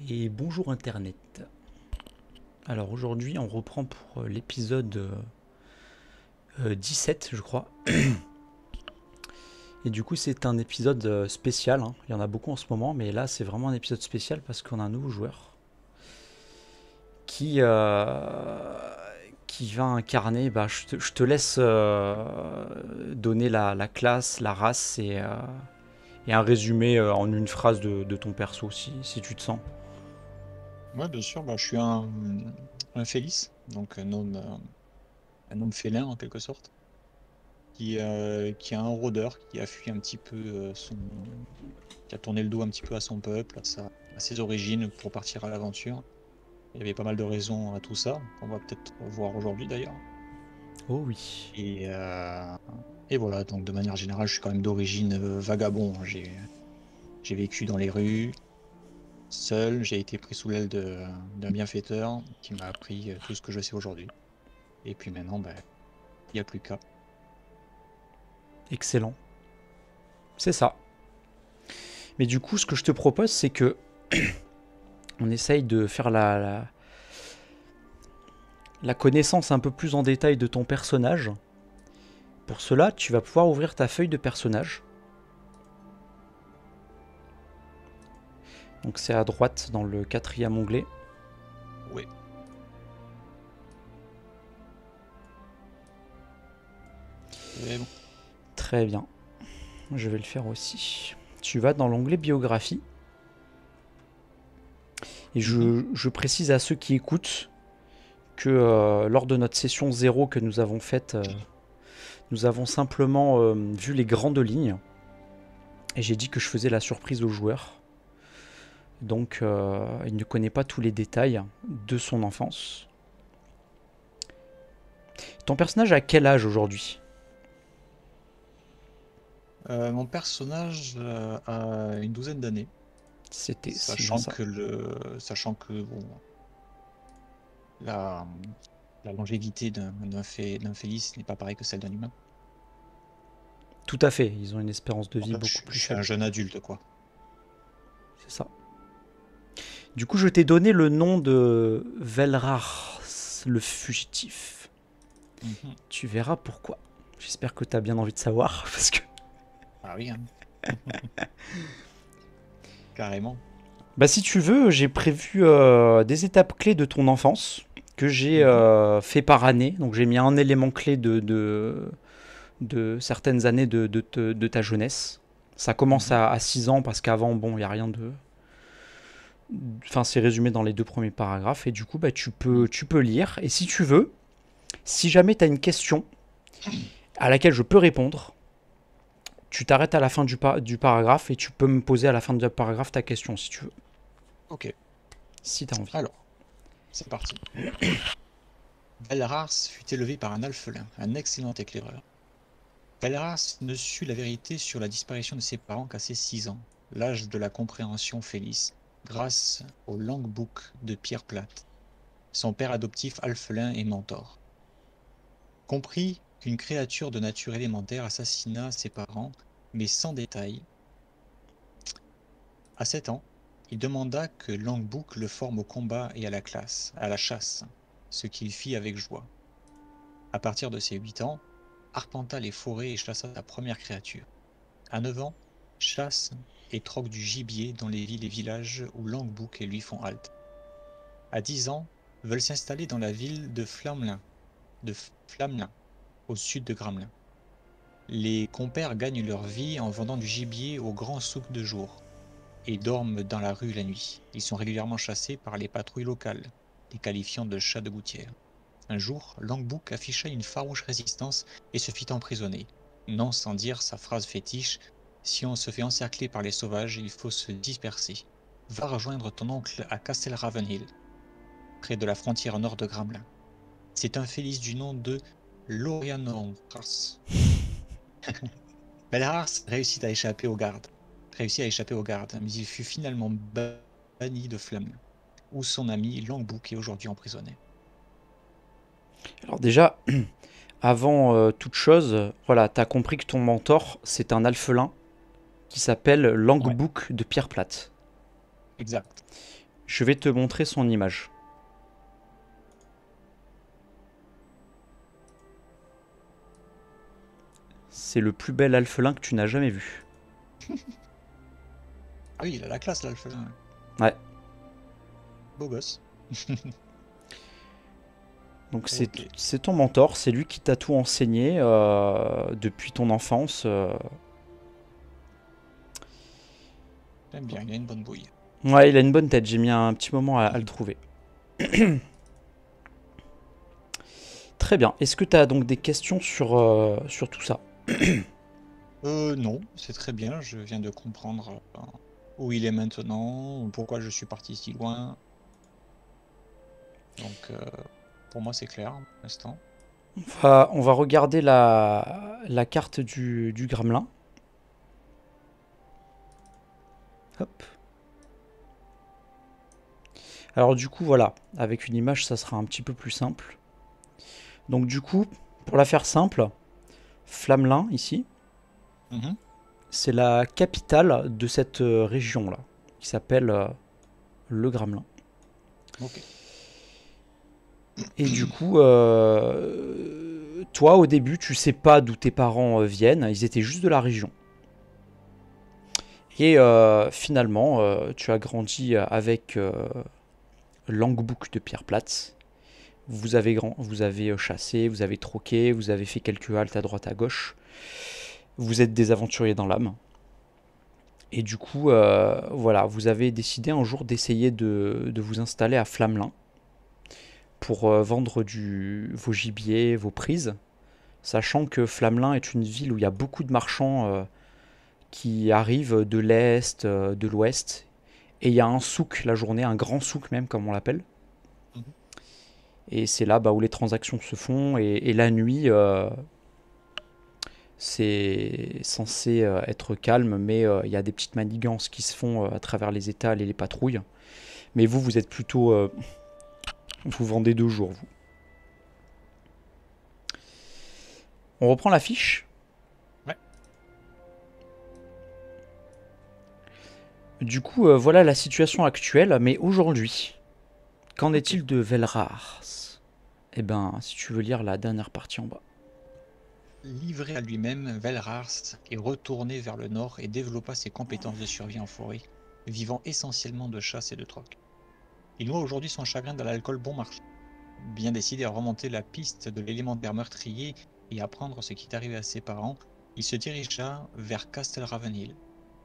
Et bonjour Internet. Alors aujourd'hui on reprend pour l'épisode 17 je crois. Et du coup c'est un épisode spécial, hein. Il y en a beaucoup en ce moment, mais là c'est vraiment un épisode spécial parce qu'on a un nouveau joueur qui, qui va incarner, je te laisse donner la classe, la race et un résumé en une phrase de ton perso si tu te sens. Ouais, bien sûr, je suis un Félix, donc un homme félin en quelque sorte, qui est un rôdeur, qui a fui un petit peu qui a tourné le dos un petit peu à son peuple, à ses origines pour partir à l'aventure. Il y avait pas mal de raisons à tout ça, qu'on va peut-être voir aujourd'hui d'ailleurs. Oh oui. Et, euh, et voilà, donc de manière générale, je suis quand même d'origine vagabond. J'ai vécu dans les rues, seul, j'ai été pris sous l'aile d'un bienfaiteur qui m'a appris tout ce que je sais aujourd'hui. Et puis maintenant, il n'y a plus qu'à. Excellent. C'est ça. Mais du coup, ce que je te propose, c'est que on essaye de faire la connaissance un peu plus en détail de ton personnage. Pour cela, tu vas pouvoir ouvrir ta feuille de personnage. Donc c'est à droite dans le quatrième onglet. Oui. C'est bon. Très bien. Je vais le faire aussi. Tu vas dans l'onglet biographie. Et Mhm. je précise à ceux qui écoutent que lors de notre session 0 que nous avons faite, nous avons simplement vu les grandes lignes. Et j'ai dit que je faisais la surprise au joueur. Donc il ne connaît pas tous les détails de son enfance. Ton personnage a quel âge aujourd'hui? Mon personnage a une douzaine d'années, C'est bien ça. sachant que bon, la, la longévité d'un Félix n'est pas pareille que celle d'un humain. Tout à fait, ils ont une espérance de En vie fait, beaucoup je plus suis un faible. jeune adulte, quoi. C'est ça. Du coup, je t'ai donné le nom de Velrar, le fugitif. Mhm. Tu verras pourquoi. J'espère que tu as bien envie de savoir, parce que... Ah oui, hein. Carrément. Bah si tu veux, j'ai prévu des étapes clés de ton enfance que j'ai Mhm. fait par année. Donc j'ai mis un élément clé de certaines années de ta jeunesse. Ça commence Mhm. à 6 ans parce qu'avant, bon, il n'y a rien de... Enfin, c'est résumé dans les deux premiers paragraphes. Et du coup, bah, Mhm. tu peux lire. Et si tu veux, si jamais tu as une question à laquelle je peux répondre, tu t'arrêtes à la fin du paragraphe et tu peux me poser à la fin du paragraphe ta question si tu veux. Ok, Si tu as envie. alors, c'est parti. Belrars fut élevé par un alphelin, un excellent éclaireur. Belrars ne sut la vérité sur la disparition de ses parents qu'à ses 6 ans, l'âge de la compréhension Félix, grâce au Logbook de Pierre Platte, son père adoptif alphelin et mentor. Comprit qu'une créature de nature élémentaire assassina ses parents, mais sans détail. À 7 ans, il demanda que Logbook le forme au combat et à la chasse, ce qu'il fit avec joie. À partir de ses 8 ans, arpenta les forêts et chassa sa première créature. À 9 ans, chasse et troque du gibier dans les villes et villages où Langbroek et lui font halte. À 10 ans, veulent s'installer dans la ville de Flamelin, au sud de Gramelin. Les compères gagnent leur vie en vendant du gibier aux grands souks de jour et dorment dans la rue la nuit. Ils sont régulièrement chassés par les patrouilles locales, les qualifiant de chats de gouttière. Un jour, Langbroek afficha une farouche résistance et se fit emprisonner. Non sans dire sa phrase fétiche: si on se fait encercler par les sauvages, il faut se disperser. Va rejoindre ton oncle à Castle Ravenhill, près de la frontière nord de Gramelin. C'est un Félix du nom de Lorianors. Belhars réussit à échapper aux gardes, mais il fut finalement banni de Flamelin, où son ami Langbroek est aujourd'hui emprisonné. Alors déjà, avant toute chose, voilà, tu as compris que ton mentor, c'est un alphelin qui s'appelle Ouais, Langbook de Pierre Plate. exact. Je vais te montrer son image. C'est le plus bel alphelin que tu n'as jamais vu. Ah oui, il a la classe là, le feu. Ouais. Beau gosse. Donc Ok. c'est ton mentor, c'est lui qui t'a tout enseigné depuis ton enfance. J'aime bien, il a une bonne bouille. Ouais, il a une bonne tête, j'ai mis un petit moment à le trouver. Très bien. Est-ce que tu as donc des questions sur tout ça? Non, c'est très bien, je viens de comprendre où il est maintenant, pourquoi je suis parti si loin. Donc, pour moi, c'est clair, pour l'instant. On va regarder la carte du Gremlin. Hop. Alors du coup, voilà, avec une image, ça sera un petit peu plus simple. Donc du coup, pour la faire simple, Flamelin, ici, Mhm. c'est la capitale de cette région-là, qui s'appelle le Gremlin. Ok. Et du coup, toi, au début, tu sais pas d'où tes parents viennent, ils étaient juste de la région. Et finalement, tu as grandi avec Langbouc de Pierre Platz. Vous avez chassé, vous avez troqué, vous avez fait quelques haltes à droite à gauche. Vous êtes des aventuriers dans l'âme. Et du coup, voilà, vous avez décidé un jour d'essayer de vous installer à Flamelin pour vendre vos gibiers, vos prises, sachant que Flamelin est une ville où il y a beaucoup de marchands qui arrivent de l'est, de l'ouest, et il y a un souk la journée, un grand souk même, comme on l'appelle. Mhm. Et c'est là où les transactions se font, et la nuit, c'est censé être calme, mais il y a des petites manigances qui se font à travers les étals et les patrouilles. Mais vous, vous êtes plutôt... vous vendez 2 jours, vous. On reprend la fiche. Ouais. Du coup, voilà la situation actuelle, mais aujourd'hui, qu'en Ok. est-il de Velrars? Eh ben, si tu veux lire la dernière partie en bas. Livré à lui-même, Velrars est retourné vers le nord et développa ses compétences de survie en forêt, vivant essentiellement de chasse et de troc. Il noie aujourd'hui son chagrin dans l'alcool bon marché. Bien décidé à remonter la piste de l'élémentaire meurtrier et apprendre ce qui est arrivé à ses parents, il se dirigea vers Castle Ravenhill,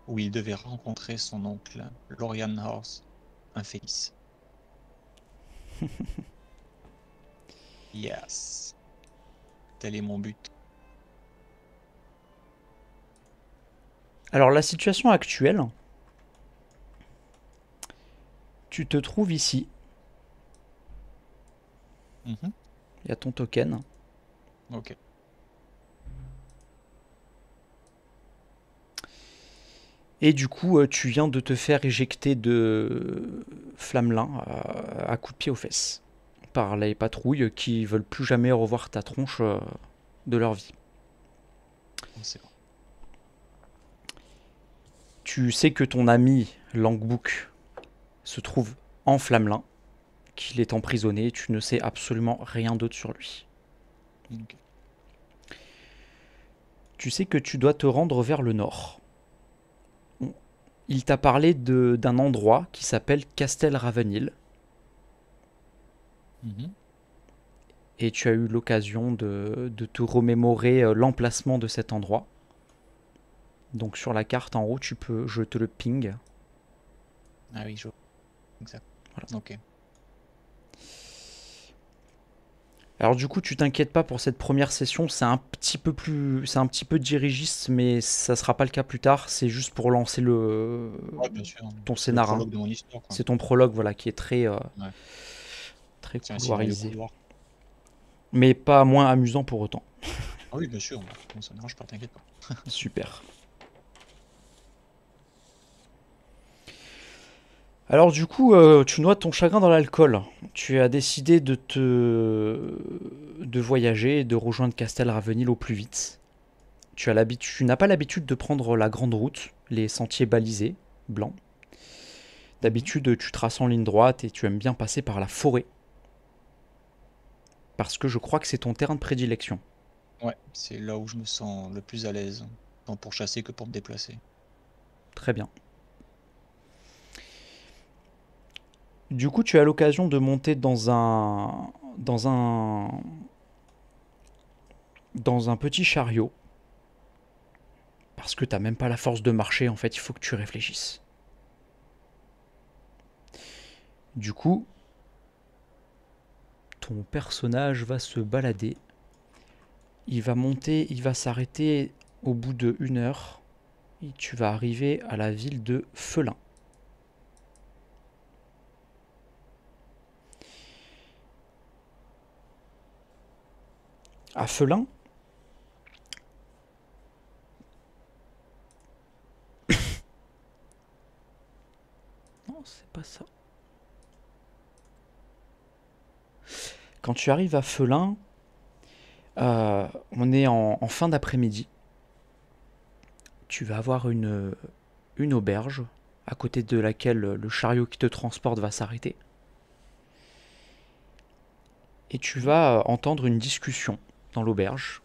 où il devait rencontrer son oncle, Lorian Horse, infelice. Yes, tel est mon but. Alors, la situation actuelle, tu te trouves ici. Mhm. Il y a ton token. Ok. Et du coup, tu viens de te faire éjecter de Flamelin à coups de pied aux fesses par les patrouilles qui veulent plus jamais revoir ta tronche de leur vie. Bon, c'est bon. Tu sais que ton ami Langbouc se trouve en Flamelin, qu'il est emprisonné, tu ne sais absolument rien d'autre sur lui. Ok. Tu sais que tu dois te rendre vers le nord. Il t'a parlé d'un endroit qui s'appelle Castel Ravenhill, Mhm. et tu as eu l'occasion de te remémorer l'emplacement de cet endroit. Donc sur la carte en haut, je te le ping. Ah oui, je vois. Exact. Voilà. Ok. Alors du coup, tu t'inquiètes pas pour cette première session, c'est un petit peu dirigiste, mais ça sera pas le cas plus tard. C'est juste pour lancer Ouais, bien sûr. ton C'est le scénar, hein. prologue de mon histoire, quoi. C'est ton prologue, voilà, qui est Ouais. très C'est un scénario couloirisé, couloir. mais pas moins amusant pour autant. Ah oui, bien sûr. Bon, ça ne dérange pas, t'inquiète pas. Super. Alors du coup, tu noies ton chagrin dans l'alcool. Tu as décidé de voyager et de rejoindre Castel Ravenil au plus vite. Tu n'as pas l'habitude de prendre la grande route, les sentiers balisés, blancs. D'habitude, tu traces en ligne droite et tu aimes bien passer par la forêt. Parce que je crois que c'est ton terrain de prédilection. Ouais, c'est là où je me sens le plus à l'aise, tant pour chasser que pour me déplacer. Très bien. Du coup, tu as l'occasion de monter dans un petit chariot. Parce que t'as même pas la force de marcher, en fait, il faut que tu réfléchisses. Du coup, ton personnage va se balader. Il va monter, il va s'arrêter au bout de 1 heure. Et tu vas arriver à la ville de Felin. À Felin, non, c'est pas ça. Quand tu arrives à Felin, on est en fin d'après-midi. Tu vas avoir une auberge à côté de laquelle le chariot qui te transporte va s'arrêter. Et tu vas entendre une discussion dans l'auberge.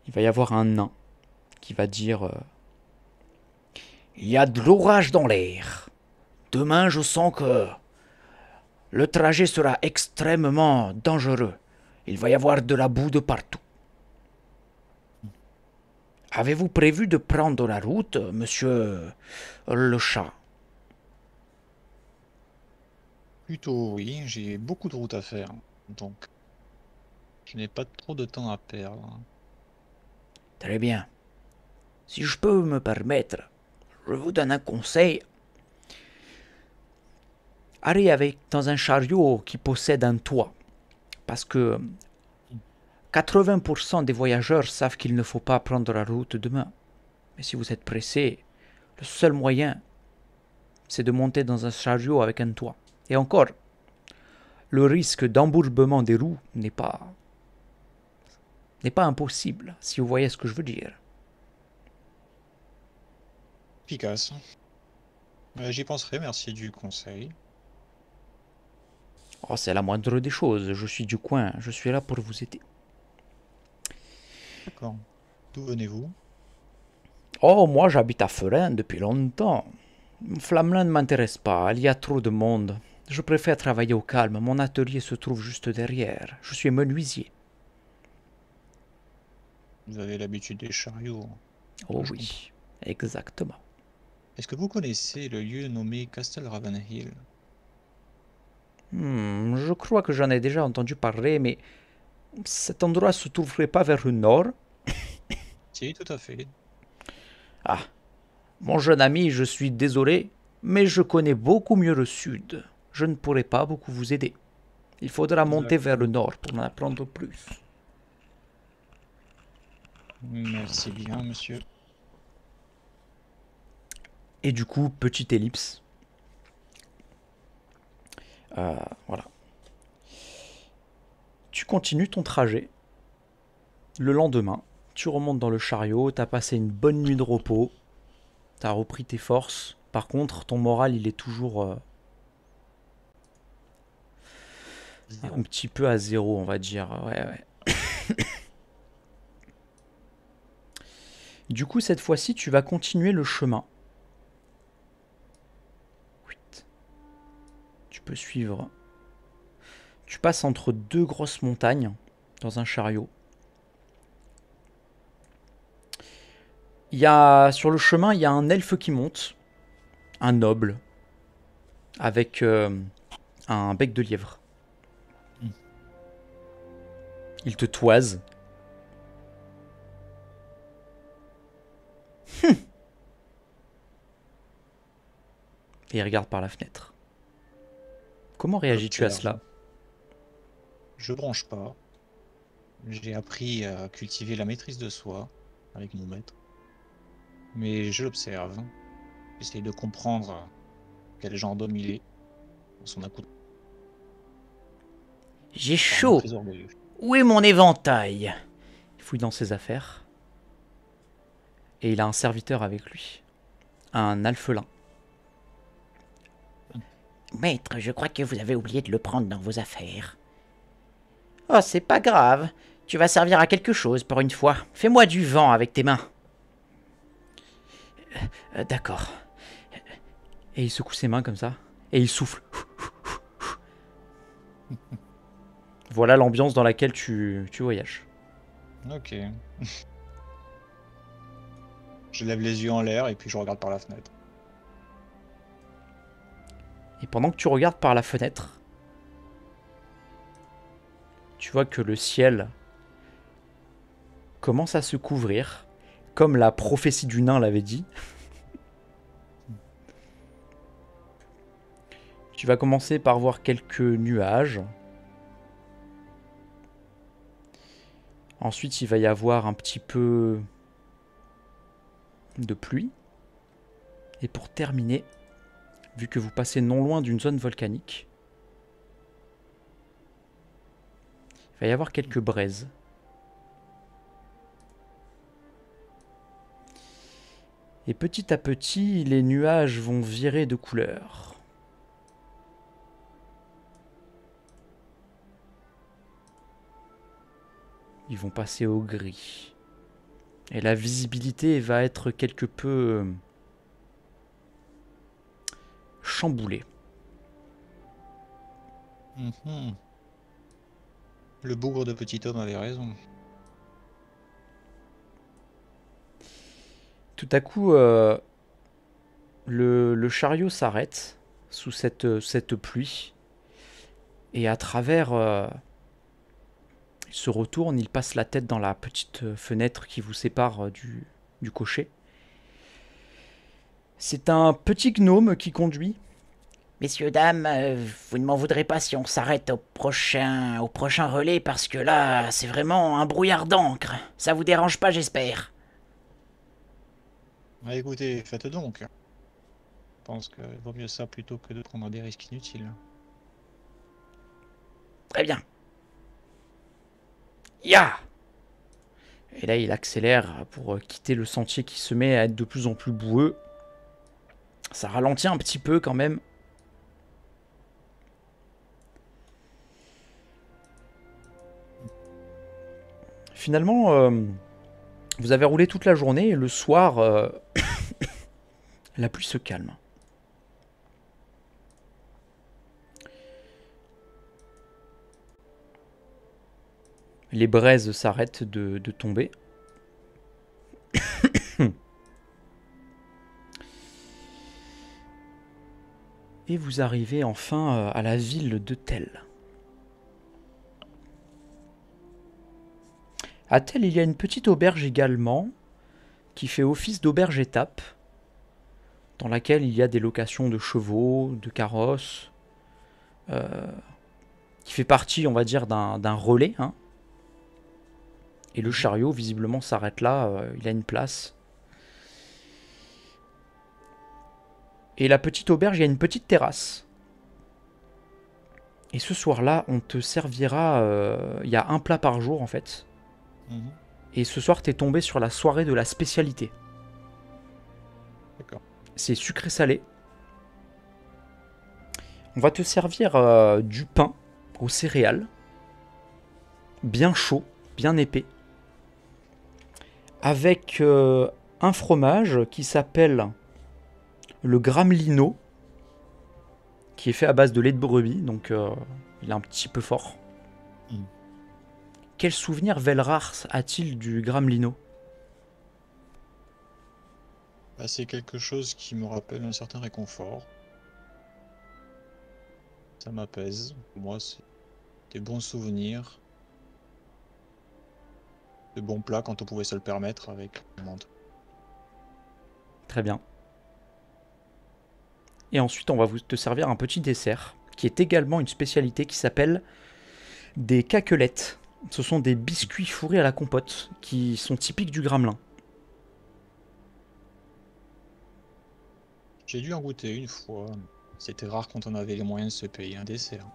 Il va y avoir un nain qui va dire il y a de l'orage dans l'air. Demain, je sens que le trajet sera extrêmement dangereux. Il va y avoir de la boue de partout. Avez-vous prévu de prendre la route, monsieur le chat? Plutôt oui, j'ai beaucoup de routes à faire, donc je n'ai pas trop de temps à perdre. Très bien. Si je peux me permettre, je vous donne un conseil. Allez dans un chariot qui possède un toit. Parce que 80% des voyageurs savent qu'il ne faut pas prendre la route demain. Mais si vous êtes pressé, le seul moyen, c'est de monter dans un chariot avec un toit. Et encore, le risque d'embourbement des roues n'est pas impossible, si vous voyez ce que je veux dire. Efficace. J'y penserai, merci du conseil. Oh, c'est la moindre des choses, je suis du coin, je suis là pour vous aider. D'accord. D'où venez-vous? Oh, moi j'habite à Ferin depuis longtemps. Flamelin ne m'intéresse pas, il y a trop de monde. Je préfère travailler au calme, mon atelier se trouve juste derrière. Je suis menuisier. Vous avez l'habitude des chariots. Oh Je oui, exactement. Est-ce que vous connaissez le lieu nommé Castle Ravenhill? Je crois que j'en ai déjà entendu parler, mais cet endroit se trouverait pas vers le nord? Si, tout à fait. Ah, mon jeune ami, je suis désolé, mais je connais beaucoup mieux le sud. Je ne pourrai pas beaucoup vous aider. Il faudra monter vers le nord pour en apprendre plus. Merci bien, monsieur. Et du coup, petite ellipse. Voilà. Tu continues ton trajet. Le lendemain, tu remontes dans le chariot, t'as passé une bonne nuit de repos, t'as repris tes forces. Par contre, ton moral, il est toujours un petit peu à zéro, on va dire. Ouais, ouais. Du coup, cette fois-ci, tu vas continuer le chemin. Tu peux suivre. Tu passes entre deux grosses montagnes dans un chariot. Sur le chemin, il y a un elfe qui monte, un noble, avec un bec de lièvre. Il te toise. Et il regarde par la fenêtre. Comment réagis-tu à cela? Je bronche pas. J'ai appris à cultiver la maîtrise de soi avec mon maître. Mais je l'observe. J'essaie de comprendre quel genre d'homme il est. Son accoutrement. J'ai chaud. Où est mon éventail? Il fouille dans ses affaires. Et il a un serviteur avec lui. Un alphelin. Maître, je crois que vous avez oublié de le prendre dans vos affaires. Oh, c'est pas grave. Tu vas servir à quelque chose pour une fois. Fais-moi du vent avec tes mains. D'accord. Et il secoue ses mains comme ça. Et il souffle. Voilà l'ambiance dans laquelle tu voyages. Ok. Je lève les yeux en l'air et puis je regarde par la fenêtre. Et pendant que tu regardes par la fenêtre, tu vois que le ciel commence à se couvrir, comme la prophétie du nain l'avait dit. Tu vas commencer par voir quelques nuages. Ensuite, il va y avoir un petit peu de pluie. Et pour terminer, vu que vous passez non loin d'une zone volcanique, il va y avoir quelques braises. Et petit à petit, les nuages vont virer de couleur. Ils vont passer au gris. Et la visibilité va être quelque peu chamboulée. Mhm. Le bougre de petit homme avait raison. Tout à coup, le chariot s'arrête sous cette pluie. Et à travers... il se retourne, il passe la tête dans la petite fenêtre qui vous sépare du cocher. C'est un petit gnome qui conduit. Messieurs, dames, vous ne m'en voudrez pas si on s'arrête au prochain relais, parce que là, c'est vraiment un brouillard d'encre. Ça vous dérange pas, j'espère. Ah, écoutez, faites donc. Je pense qu'il vaut mieux ça plutôt que de prendre des risques inutiles. Très bien. Ya! Et là, il accélère pour quitter le sentier qui se met à être de plus en plus boueux. Ça ralentit un petit peu quand même. Finalement, vous avez roulé toute la journée et le soir, la pluie se calme. Les braises s'arrêtent de tomber. Et vous arrivez enfin à la ville de Tel. À Tel, il y a une petite auberge également, qui fait office d'auberge-étape, dans laquelle il y a des locations de chevaux, de carrosses, qui fait partie, on va dire, d'un relais. Hein. Et le chariot, visiblement, s'arrête là, il a une place. Et la petite auberge, il y a une petite terrasse. Et ce soir-là, on te servira... il y a un plat par jour, en fait. Mhm. Et ce soir, t'es tombé sur la soirée de la spécialité. D'accord. C'est sucré-salé. On va te servir du pain aux céréales. Bien chaud, bien épais. Avec un fromage qui s'appelle le Gramlino, qui est fait à base de lait de brebis, donc il est un petit peu fort. Mm. Quel souvenir Velrars a-t-il du Gramlino? Bah, c'est quelque chose qui me rappelle un certain réconfort. Ça m'apaise. Pour moi, c'est des bons souvenirs. De bons plats quand on pouvait se le permettre avec le monde. Très bien. Et ensuite, on va te servir un petit dessert, qui est également une spécialité qui s'appelle des caquelettes. Ce sont des biscuits fourrés à la compote, qui sont typiques du Gramelin. J'ai dû en goûter une fois. C'était rare quand on avait les moyens de se payer un dessert.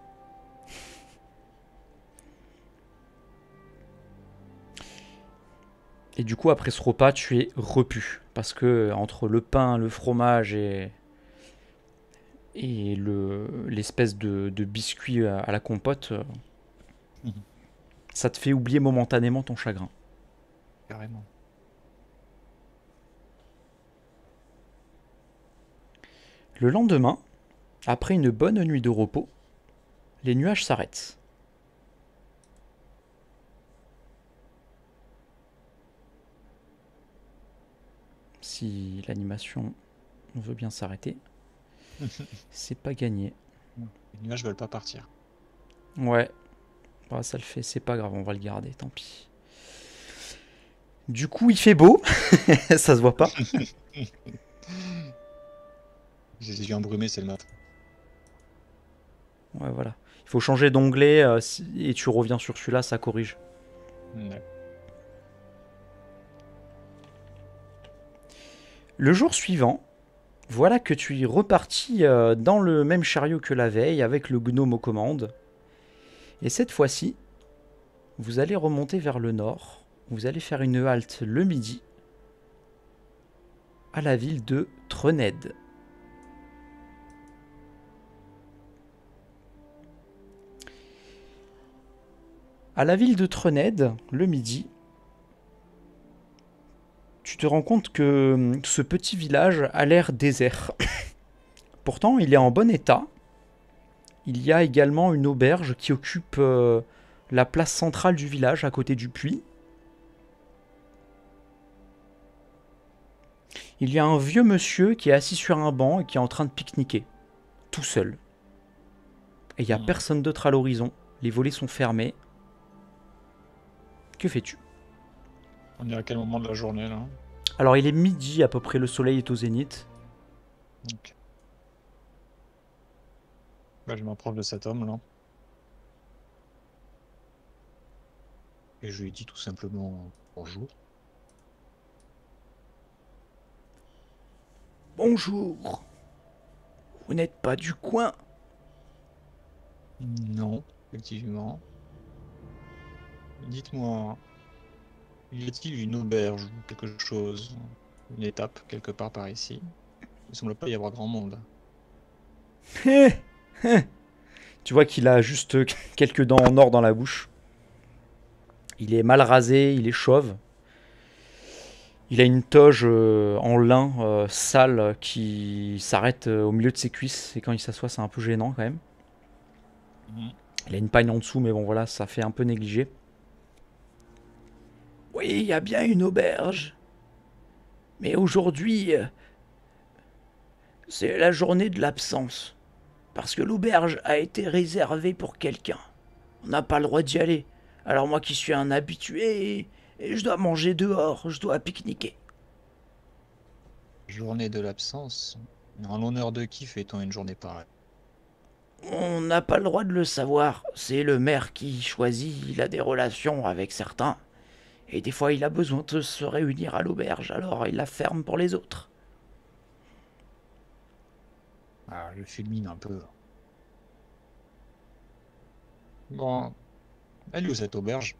Et du coup, après ce repas, tu es repu. Parce que entre le pain, le fromage Et l'espèce de biscuit à la compote, Mhm. ça te fait oublier momentanément ton chagrin. Carrément. Le lendemain, après une bonne nuit de repos, les nuages s'arrêtent. Si l'animation veut bien s'arrêter, c'est pas gagné. Les nuages veulent pas partir. Ouais, bah, ça le fait, c'est pas grave, on va le garder, tant pis. Du coup, il fait beau, ça se voit pas. J'ai les yeux embrumés, c'est le matin. Ouais, voilà. Il faut changer d'onglet et tu reviens sur celui-là, ça corrige. Ouais. Le jour suivant, voilà que tu es reparti dans le même chariot que la veille avec le gnome aux commandes. Et cette fois-ci, vous allez remonter vers le nord. Vous allez faire une halte le midi à la ville de Trened. À la ville de Trened, le midi, tu te rends compte que ce petit village a l'air désert. Pourtant, il est en bon état. Il y a également une auberge qui occupe la place centrale du village, à côté du puits. Il y a un vieux monsieur qui est assis sur un banc et qui est en train de pique-niquer, tout seul. Et il n'y a personne d'autre à l'horizon. Les volets sont fermés. Que fais-tu? On est à quel moment de la journée là? Alors il est midi à peu près, le soleil est au zénith. Ok. Bah, je m'approche de cet homme là. Et je lui dis tout simplement bonjour. Bonjour. Vous n'êtes pas du coin? Non, effectivement. Dites-moi, y a-t-il une auberge ou quelque chose, une étape quelque part par ici? Il ne semble pas y avoir grand monde. Tu vois qu'il a juste quelques dents en or dans la bouche. Il est mal rasé, il est chauve. Il a une toge en lin sale qui s'arrête au milieu de ses cuisses. Et quand il s'assoit, c'est un peu gênant quand même. Il a une pagne en dessous, mais bon voilà, ça fait un peu négligé. Oui, il y a bien une auberge. Mais aujourd'hui, c'est la journée de l'absence. Parce que l'auberge a été réservée pour quelqu'un. On n'a pas le droit d'y aller. Alors moi qui suis un habitué, et je dois manger dehors, je dois pique-niquer. Journée de l'absence. En l'honneur de qui fait-on une journée pareille? On n'a pas le droit de le savoir. C'est le maire qui choisit, il a des relations avec certains. Et des fois, il a besoin de se réunir à l'auberge, alors il la ferme pour les autres. Ah, je fulmine un peu. Bon, elle est où cette auberge?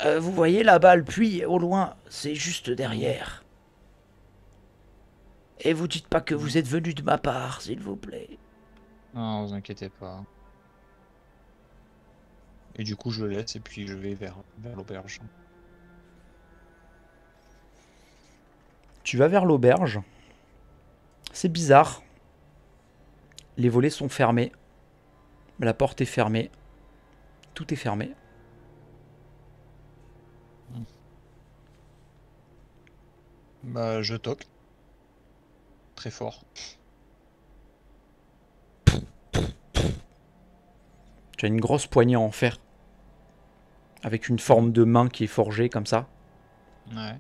Vous voyez là-bas le puits, au loin, c'est juste derrière. Et vous dites pas que vous êtes venu de ma part, s'il vous plaît. Non, vous inquiétez pas. Et du coup, je le laisse et puis je vais vers l'auberge. Tu vas vers l'auberge. C'est bizarre. Les volets sont fermés. La porte est fermée. Tout est fermé. Bah, je toque. Très fort. Tu as une grosse poignée en fer. Avec une forme de main qui est forgée comme ça. Ouais.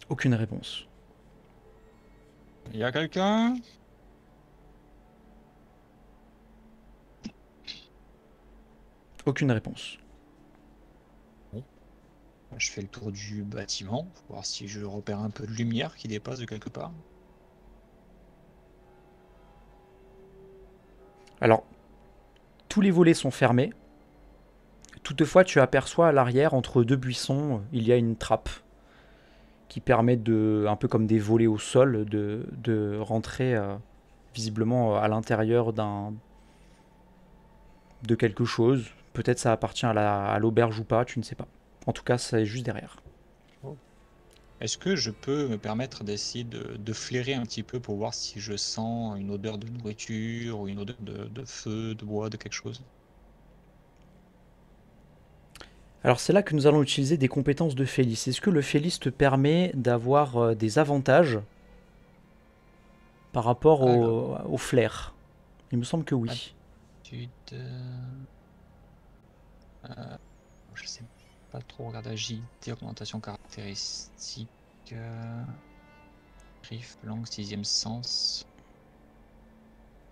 Aucune réponse. Y a quelqu'un? Aucune réponse. Je fais le tour du bâtiment, pour voir si je repère un peu de lumière qui dépasse de quelque part. Alors, tous les volets sont fermés. Toutefois, tu aperçois à l'arrière, entre deux buissons, il y a une trappe. qui permet de, un peu comme des volets au sol, de rentrer visiblement à l'intérieur de quelque chose. Peut-être ça appartient à l'auberge ou pas, tu ne sais pas. En tout cas, c'est juste derrière. Oh. Est-ce que je peux me permettre d'essayer de flairer un petit peu pour voir si je sens une odeur de nourriture ou une odeur de feu, de bois, de quelque chose? Alors c'est là que nous allons utiliser des compétences de Félis. Est-ce que le Félis te permet d'avoir des avantages par rapport Alors, au flair? Il me semble que oui. aptitude, euh, je sais pas trop regarder agilité, augmentation caractéristique, griffe, langue, sixième sens.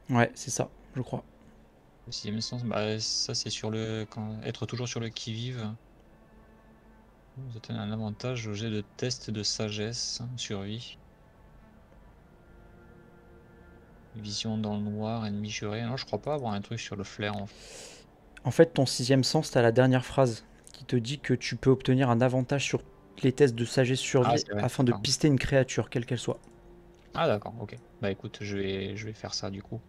Ouais, c'est ça, je crois. Le sixième sens, bah, ça c'est sur être toujours sur le qui-vive. Vous avez un avantage au jet de test de sagesse, survie. Vision dans le noir, ennemi juré. Non, je crois pas avoir un truc sur le flair en fait. En fait, ton sixième sens, t'as la dernière phrase qui te dit que tu peux obtenir un avantage sur les tests de sagesse Ah, survie c'est vrai. afin de Pardon. pister une créature, quelle qu'elle soit. Ah, d'accord, ok. Bah écoute, je vais faire ça du coup.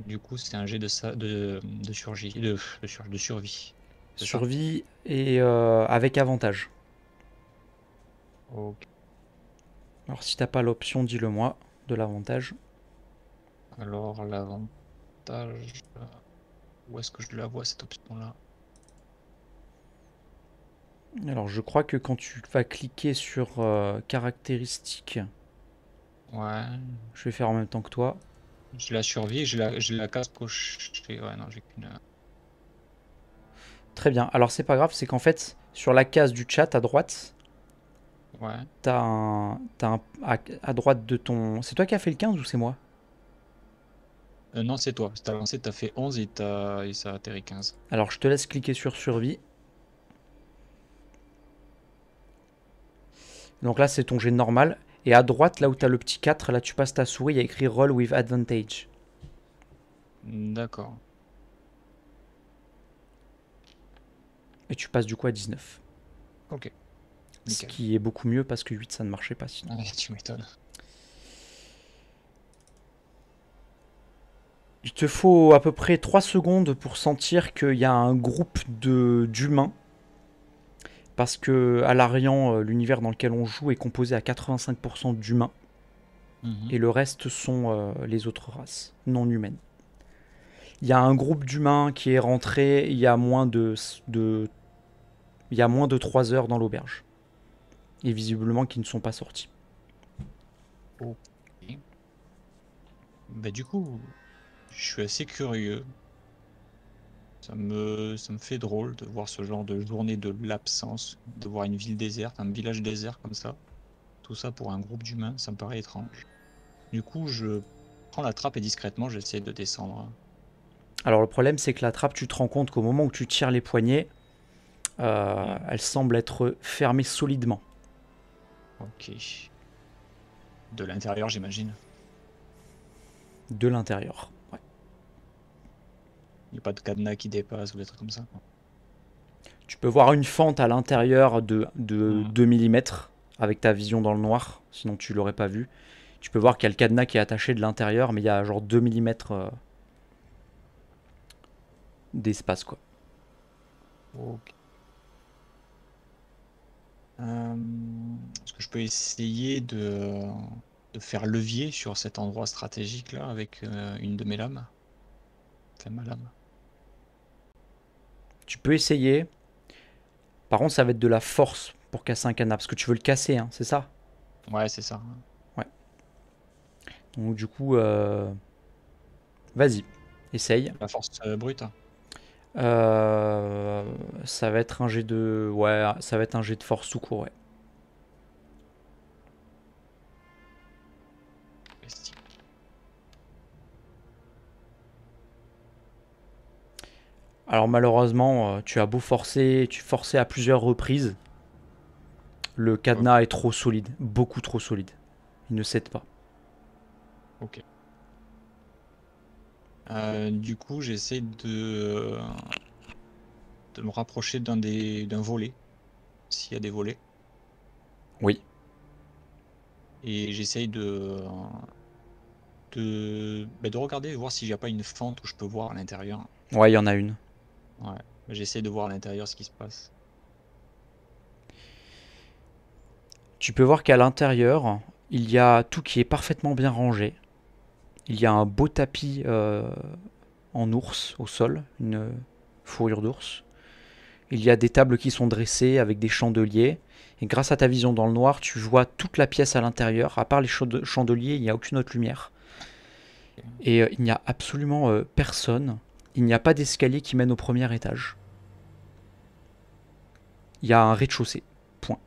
Du coup, c'est un jet de survie. De survie. C'est ça? Survie et avec avantage. Ok. Alors si t'as pas l'option, dis-le moi, de l'avantage. Alors, l'avantage. Où est-ce que je la vois cette option-là? Alors je crois que quand tu vas cliquer sur caractéristiques, Ouais. je vais faire en même temps que toi. J'ai la survie, j'ai la case cochée. Ouais, non, j'ai qu'une. Très bien. Alors c'est pas grave, c'est qu'en fait, sur la case du chat à droite, Ouais. à droite de ton... C'est toi qui as fait le 15 ou c'est moi? Non, c'est toi. T'as lancé, t'as fait 11 et ça a atterri 15. Alors je te laisse cliquer sur survie. Donc là c'est ton jet normal. Et à droite, là où tu as le petit 4, là tu passes ta souris, il y a écrit Roll with Advantage. D'accord. Et tu passes du coup à 19. Ok. Ce Nickel. qui est beaucoup mieux parce que 8 ça ne marchait pas sinon. Ouais, tu m'étonnes. Il te faut à peu près 3 secondes pour sentir qu'il y a un groupe d'humains. Parce que à l'Arian, l'univers dans lequel on joue est composé à 85% d'humains. Mhm. Et le reste sont les autres races non humaines. Il y a un groupe d'humains qui est rentré il y a moins il y a moins de 3 heures dans l'auberge. Et visiblement qui ne sont pas sortis. Ok. Bah, du coup, je suis assez curieux. Ça me fait drôle de voir ce genre de journée de l'absence, de voir une ville déserte, un village désert comme ça. Tout ça pour un groupe d'humains, ça me paraît étrange. Du coup, je prends la trappe et discrètement, j'essaie de descendre. Alors le problème c'est que la trappe, tu te rends compte qu'au moment où tu tires les poignets, Hmm. elle semble être fermée solidement. Ok. De l'intérieur, j'imagine. De l'intérieur. Ouais. Il n'y a pas de cadenas qui dépasse ou des trucs comme ça. Tu peux voir une fente à l'intérieur de Hmm. 2 mm avec ta vision dans le noir, sinon tu l'aurais pas vu. Tu peux voir qu'il y a le cadenas qui est attaché de l'intérieur, mais il y a genre 2 mm d'espace quoi. Ok. Est-ce que je peux essayer de faire levier sur cet endroit stratégique là avec une de mes lames? Enfin, ma lame. Tu peux essayer. Par contre, ça va être de la force pour casser un cadenas, parce que tu veux le casser, hein, c'est ça? Ouais, c'est ça. Ouais. Donc du coup, vas-y, essaye. La force brute. Euh, Ça va être un jet de... Ouais, ça va être un jet de force tout court, ouais. Esti. Alors malheureusement, tu as beau forcer, tu forçais à plusieurs reprises, le Ok. cadenas est trop solide, beaucoup trop solide. Il ne cède pas. Ok. Du coup, j'essaie de me rapprocher d'un volet, s'il y a des volets. Oui. Et j'essaye de regarder, voir s'il n'y a pas une fente où je peux voir à l'intérieur. Ouais, il y en a une. Ouais. J'essaie de voir à l'intérieur ce qui se passe. Tu peux voir qu'à l'intérieur, il y a tout qui est parfaitement bien rangé. Il y a un beau tapis en ours au sol, une fourrure d'ours. Il y a des tables qui sont dressées avec des chandeliers. Et grâce à ta vision dans le noir, tu vois toute la pièce à l'intérieur. À part les chandeliers, il n'y a aucune autre lumière. Et il n'y a absolument personne. Il n'y a pas d'escalier qui mène au premier étage. Il y a un rez-de-chaussée. Point.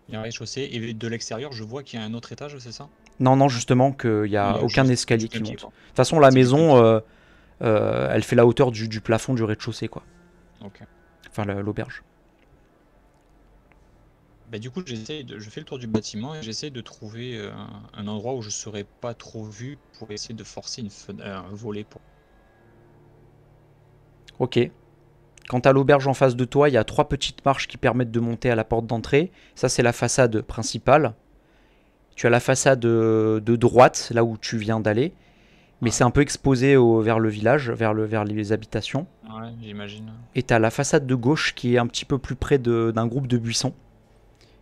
Il y a un rez-de-chaussée et de l'extérieur, je vois qu'il y a un autre étage, c'est ça? Non, non, justement, qu'il n'y Il a y a aucun juste escalier un qui pied, monte. De quoi. toute façon, la C'est juste un maison, elle fait la hauteur du plafond du rez-de-chaussée, quoi. Ok. Enfin, l'auberge. Bah, du coup, je fais le tour du bâtiment et j'essaie de trouver un endroit où je serais pas trop vu pour essayer de forcer un volet. Ok. Quant à l'auberge en face de toi, il y a 3 petites marches qui permettent de monter à la porte d'entrée. Ça, c'est la façade principale. Tu as la façade de droite, là où tu viens d'aller. Mais Ouais. c'est un peu exposé vers le village, vers les habitations. Ouais, j'imagine. Et tu as la façade de gauche qui est un petit peu plus près d'un groupe de buissons.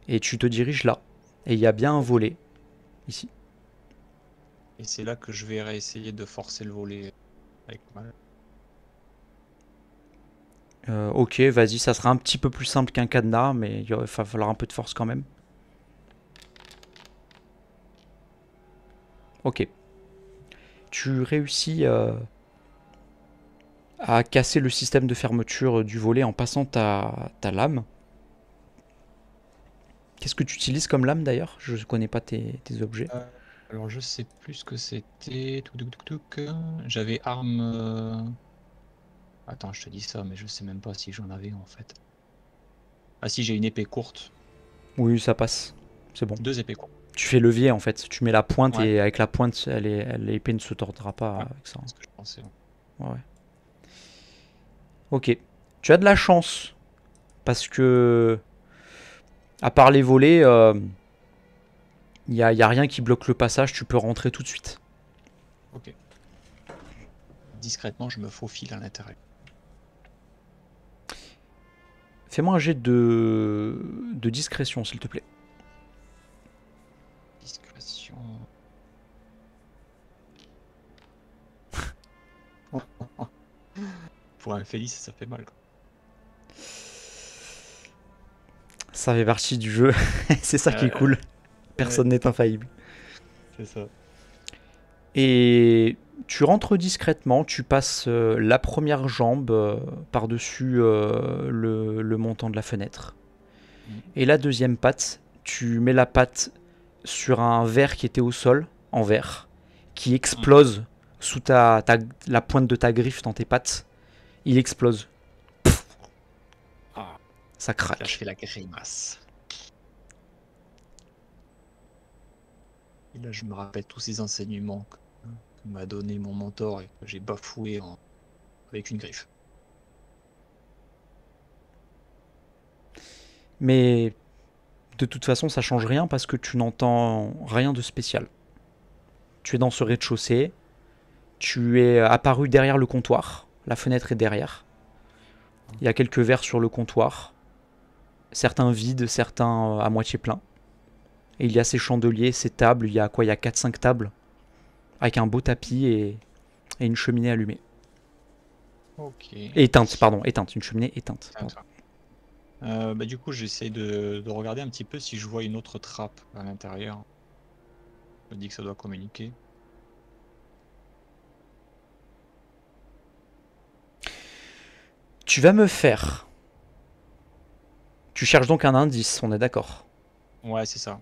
Et tu te diriges là. Et il y a bien un volet, ici. Et c'est là que je vais réessayer de forcer le volet avec mal. Ok, vas-y, ça sera un petit peu plus simple qu'un cadenas, mais il va falloir un peu de force quand même. Ok. Tu réussis à casser le système de fermeture du volet en passant ta lame. Qu'est-ce que tu utilises comme lame d'ailleurs? Je ne connais pas tes objets. Alors je sais plus ce que c'était. J'avais arme. Attends, je te dis ça, mais je sais même pas si j'en avais en fait. Ah si, j'ai une épée courte. Oui, ça passe. C'est bon. 2 épées courtes. Tu fais levier en fait. Tu mets la pointe Ouais. et avec la pointe, l'épée ne se tordra pas Ouais. avec ça. C'est ce que je pensais. Ouais. Ok. Tu as de la chance. Parce que, à part les volets, il n'y a rien qui bloque le passage. Tu peux rentrer tout de suite. Ok. Discrètement, je me faufile à l'intérieur. Fais-moi un jet de discrétion, s'il te plaît. Discrétion. Pour un Félix, ça fait mal, quoi. Ça fait partie du jeu. C'est ça qui est cool. Personne n'est infaillible. C'est ça. Et tu rentres discrètement, tu passes la première jambe par-dessus le montant de la fenêtre. Et la deuxième patte, tu mets la patte sur un verre qui était au sol, en verre, qui explose sous la pointe de ta griffe dans tes pattes. Il explose. Ah. Ça craque. Là, je fais la grimace. Et là, je me rappelle tous ces enseignements que m'a donné mon mentor et que j'ai bafoué avec une griffe. Mais de toute façon, ça change rien parce que tu n'entends rien de spécial. Tu es dans ce rez-de-chaussée. Tu es apparu derrière le comptoir. La fenêtre est derrière. Il y a quelques verres sur le comptoir. Certains vides, certains à moitié pleins. Et il y a ces chandeliers, ces tables. Il y a quoi? Il y a 4-5 tables. Avec un beau tapis et une cheminée allumée. Ok. Éteinte, pardon. Éteinte. Une cheminée éteinte. Du coup, j'essaie de regarder un petit peu si je vois une autre trappe à l'intérieur. Je me dis que ça doit communiquer. Tu vas me faire... Tu cherches donc un indice, on est d'accord? Ouais, c'est ça.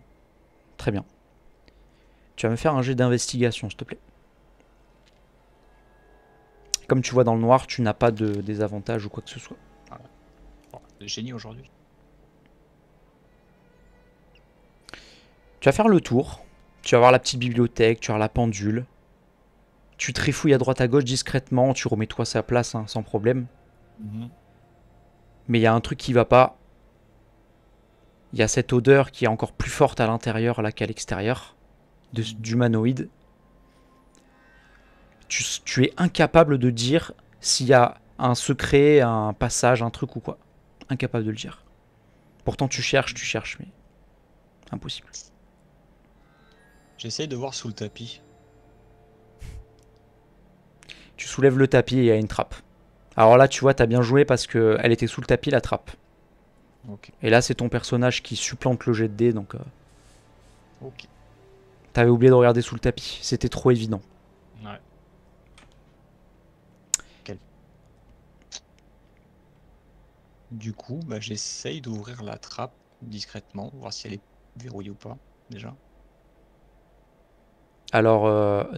Très bien. Tu vas me faire un jet d'investigation, s'il te plaît. Comme tu vois dans le noir, tu n'as pas de désavantage ou quoi que ce soit. Voilà. Bon, c'est génie aujourd'hui. Tu vas faire le tour. Tu vas voir la petite bibliothèque, tu vas voir la pendule. Tu trifouilles à droite à gauche discrètement, tu remets toi à sa place hein, sans problème. Mais il y a un truc qui va pas. Il y a cette odeur qui est encore plus forte à l'intérieur là qu'à l'extérieur d'humanoïde. Tu es incapable de dire s'il y a un secret, un passage, un truc ou quoi. Incapable de le dire. Pourtant tu cherches, mais impossible. J'essaye de voir sous le tapis. Tu soulèves le tapis et il y a une trappe. Alors là, tu vois, t'as bien joué parce qu'elle était sous le tapis, la trappe. Ok. Et là, c'est ton personnage qui supplante le jet de dés, donc... Ok. T'avais oublié de regarder sous le tapis. C'était trop évident. Ouais. Du coup, bah, j'essaye d'ouvrir la trappe discrètement, voir si elle est verrouillée ou pas, déjà. Alors,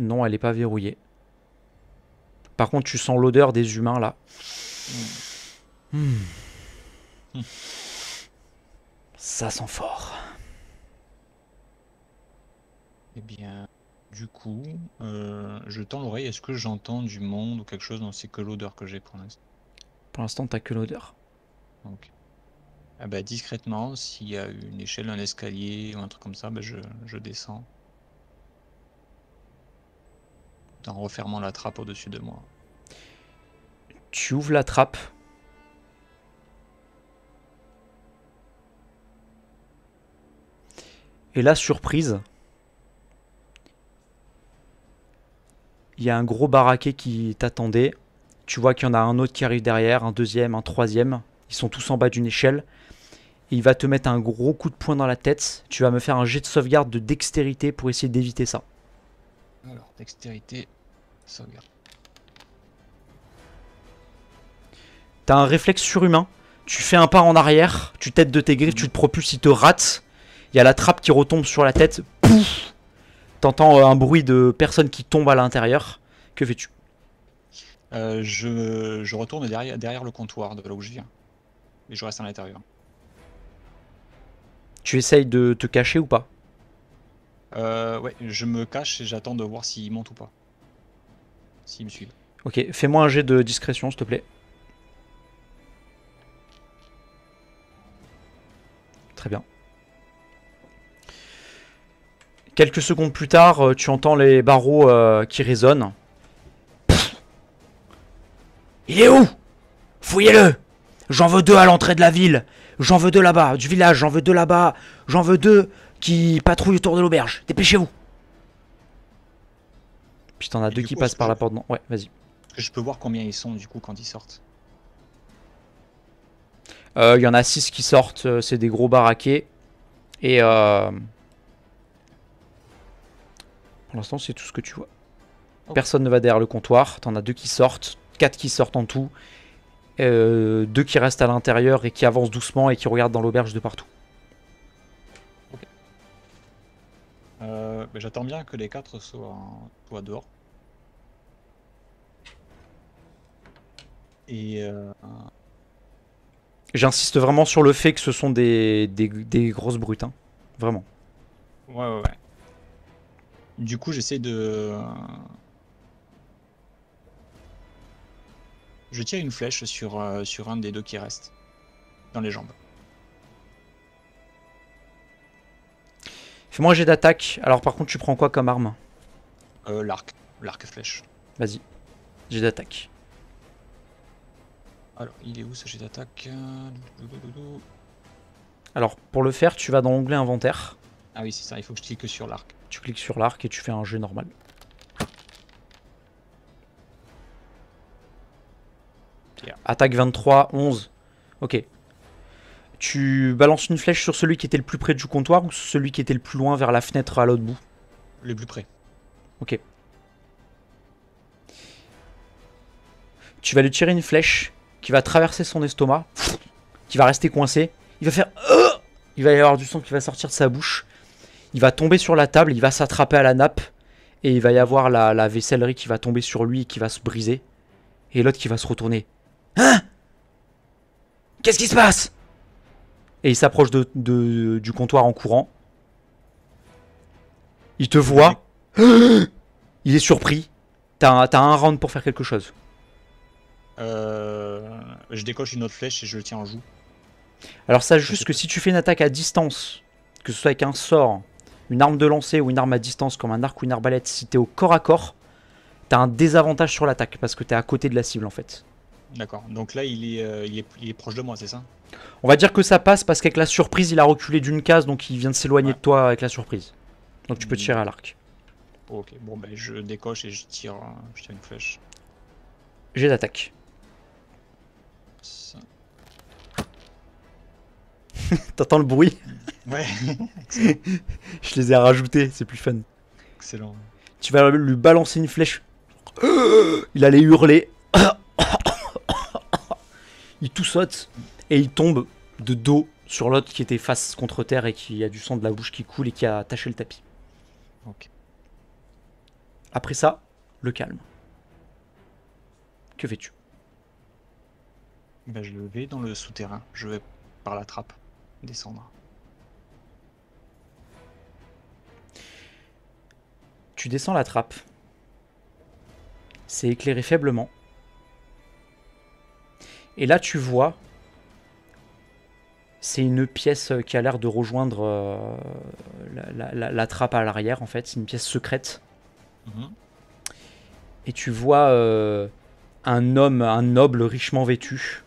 non, elle est pas verrouillée. Par contre, tu sens l'odeur des humains, là. Ça sent fort. Eh bien, du coup, je tends l'oreille. Est-ce que j'entends du monde ou quelque chose? Non, c'est que l'odeur que j'ai pour l'instant. Pour l'instant, t'as que l'odeur. Ok. Ah bah, discrètement, s'il y a une échelle, un escalier ou un truc comme ça, bah, je descends. En refermant la trappe au-dessus de moi. Tu ouvres la trappe. Et là, surprise, il y a un gros baraquet qui t'attendait. Tu vois qu'il y en a un autre qui arrive derrière, un deuxième, un troisième. Ils sont tous en bas d'une échelle. Et il va te mettre un gros coup de poing dans la tête. Tu vas me faire un jet de sauvegarde de dextérité pour essayer d'éviter ça. Alors, dextérité, sauvegarde. T'as un réflexe surhumain. Tu fais un pas en arrière, tu t'aides de tes griffes, tu te propulses, il te rate. Il y a la trappe qui retombe sur la tête. Pouf! T'entends un bruit de personnes qui tombent à l'intérieur. Que fais-tu? Je retourne derrière le comptoir de là où je viens. Et je reste à l'intérieur. Tu essayes de te cacher ou pas? Ouais, je me cache et j'attends de voir s'ils montent ou pas. S'ils me suivent. Ok, fais-moi un jet de discrétion, s'il te plaît. Très bien. Quelques secondes plus tard, tu entends les barreaux qui résonnent. Il est où? Fouillez-le! J'en veux 2 à l'entrée de la ville. J'en veux 2 là-bas, du village. J'en veux 2 là-bas. J'en veux 2 qui patrouillent autour de l'auberge. Dépêchez-vous. Puis t'en as 2 qui passent par la porte. Non, ouais, vas-y. Est-ce que je peux voir combien ils sont du coup quand ils sortent? Il y en a 6 qui sortent. C'est des gros baraquets. Et pour l'instant, c'est tout ce que tu vois. Ok. Personne ne va derrière le comptoir. T'en as 2 qui sortent. 4 qui sortent en tout. 2 qui restent à l'intérieur et qui avancent doucement et qui regardent dans l'auberge de partout. Bah, j'attends bien que les 4 soient dehors. Et J'insiste vraiment sur le fait que ce sont des grosses brutes. Hein. Vraiment. ouais. Du coup, j'essaie de... Je tire une flèche sur un des 2 qui restent. Dans les jambes. Fais-moi un jet d'attaque. Alors par contre, tu prends quoi comme arme? L'arc flèche. Vas-y. Jet d'attaque. Alors, il est où ce jet d'attaque? Alors pour le faire, tu vas dans l'onglet inventaire. Ah oui, c'est ça, il faut que je clique sur l'arc. Tu cliques sur l'arc et tu fais un jet normal. Yeah. Attaque 23, 11. Ok. Tu balances une flèche sur celui qui était le plus près du comptoir ou sur celui qui était le plus loin vers la fenêtre à l'autre bout? Le plus près. Ok. Tu vas lui tirer une flèche qui va traverser son estomac, qui va rester coincé. Il va faire... Il va y avoir du sang qui va sortir de sa bouche. Il va tomber sur la table, il va s'attraper à la nappe. Et il va y avoir la vaissellerie qui va tomber sur lui et qui va se briser. Et l'autre qui va se retourner. Hein? Qu'est-ce qui se passe? Et il s'approche du comptoir en courant. Il te voit. Il est surpris. T'as un round pour faire quelque chose. Je décoche une autre flèche et je le tiens en joue. Alors sache Je juste sais que pas. si tu fais une attaque à distance, que ce soit avec un sort, une arme de lancer ou une arme à distance comme un arc ou une arbalète, si t'es au corps à corps, t'as un désavantage sur l'attaque parce que t'es à côté de la cible en fait. D'accord. Donc là, il est proche de moi, c'est ça? On va dire que ça passe parce qu'avec la surprise, il a reculé d'une case, donc il vient de s'éloigner Ouais. de toi avec la surprise. Donc tu peux tirer à D'accord. l'arc. Ok. Bon, ben, je décoche et je tire une flèche. J'ai d'attaque. Ça. T'entends le bruit? Ouais. Excellent. Je les ai rajoutés, c'est plus fun. Excellent. Tu vas lui balancer une flèche. Il allait hurler. Il tout saute et il tombe de dos sur l'autre qui était face contre terre et qui a du sang de la bouche qui coule et qui a taché le tapis. Ok. Après ça, le calme. Que fais-tu? Ben, je vais dans le souterrain. Je vais par la trappe descendre. Tu descends la trappe. C'est éclairé faiblement. Et là, tu vois, c'est une pièce qui a l'air de rejoindre la trappe à l'arrière, en fait. C'est une pièce secrète. Mhm. Et tu vois un homme, un noble richement vêtu,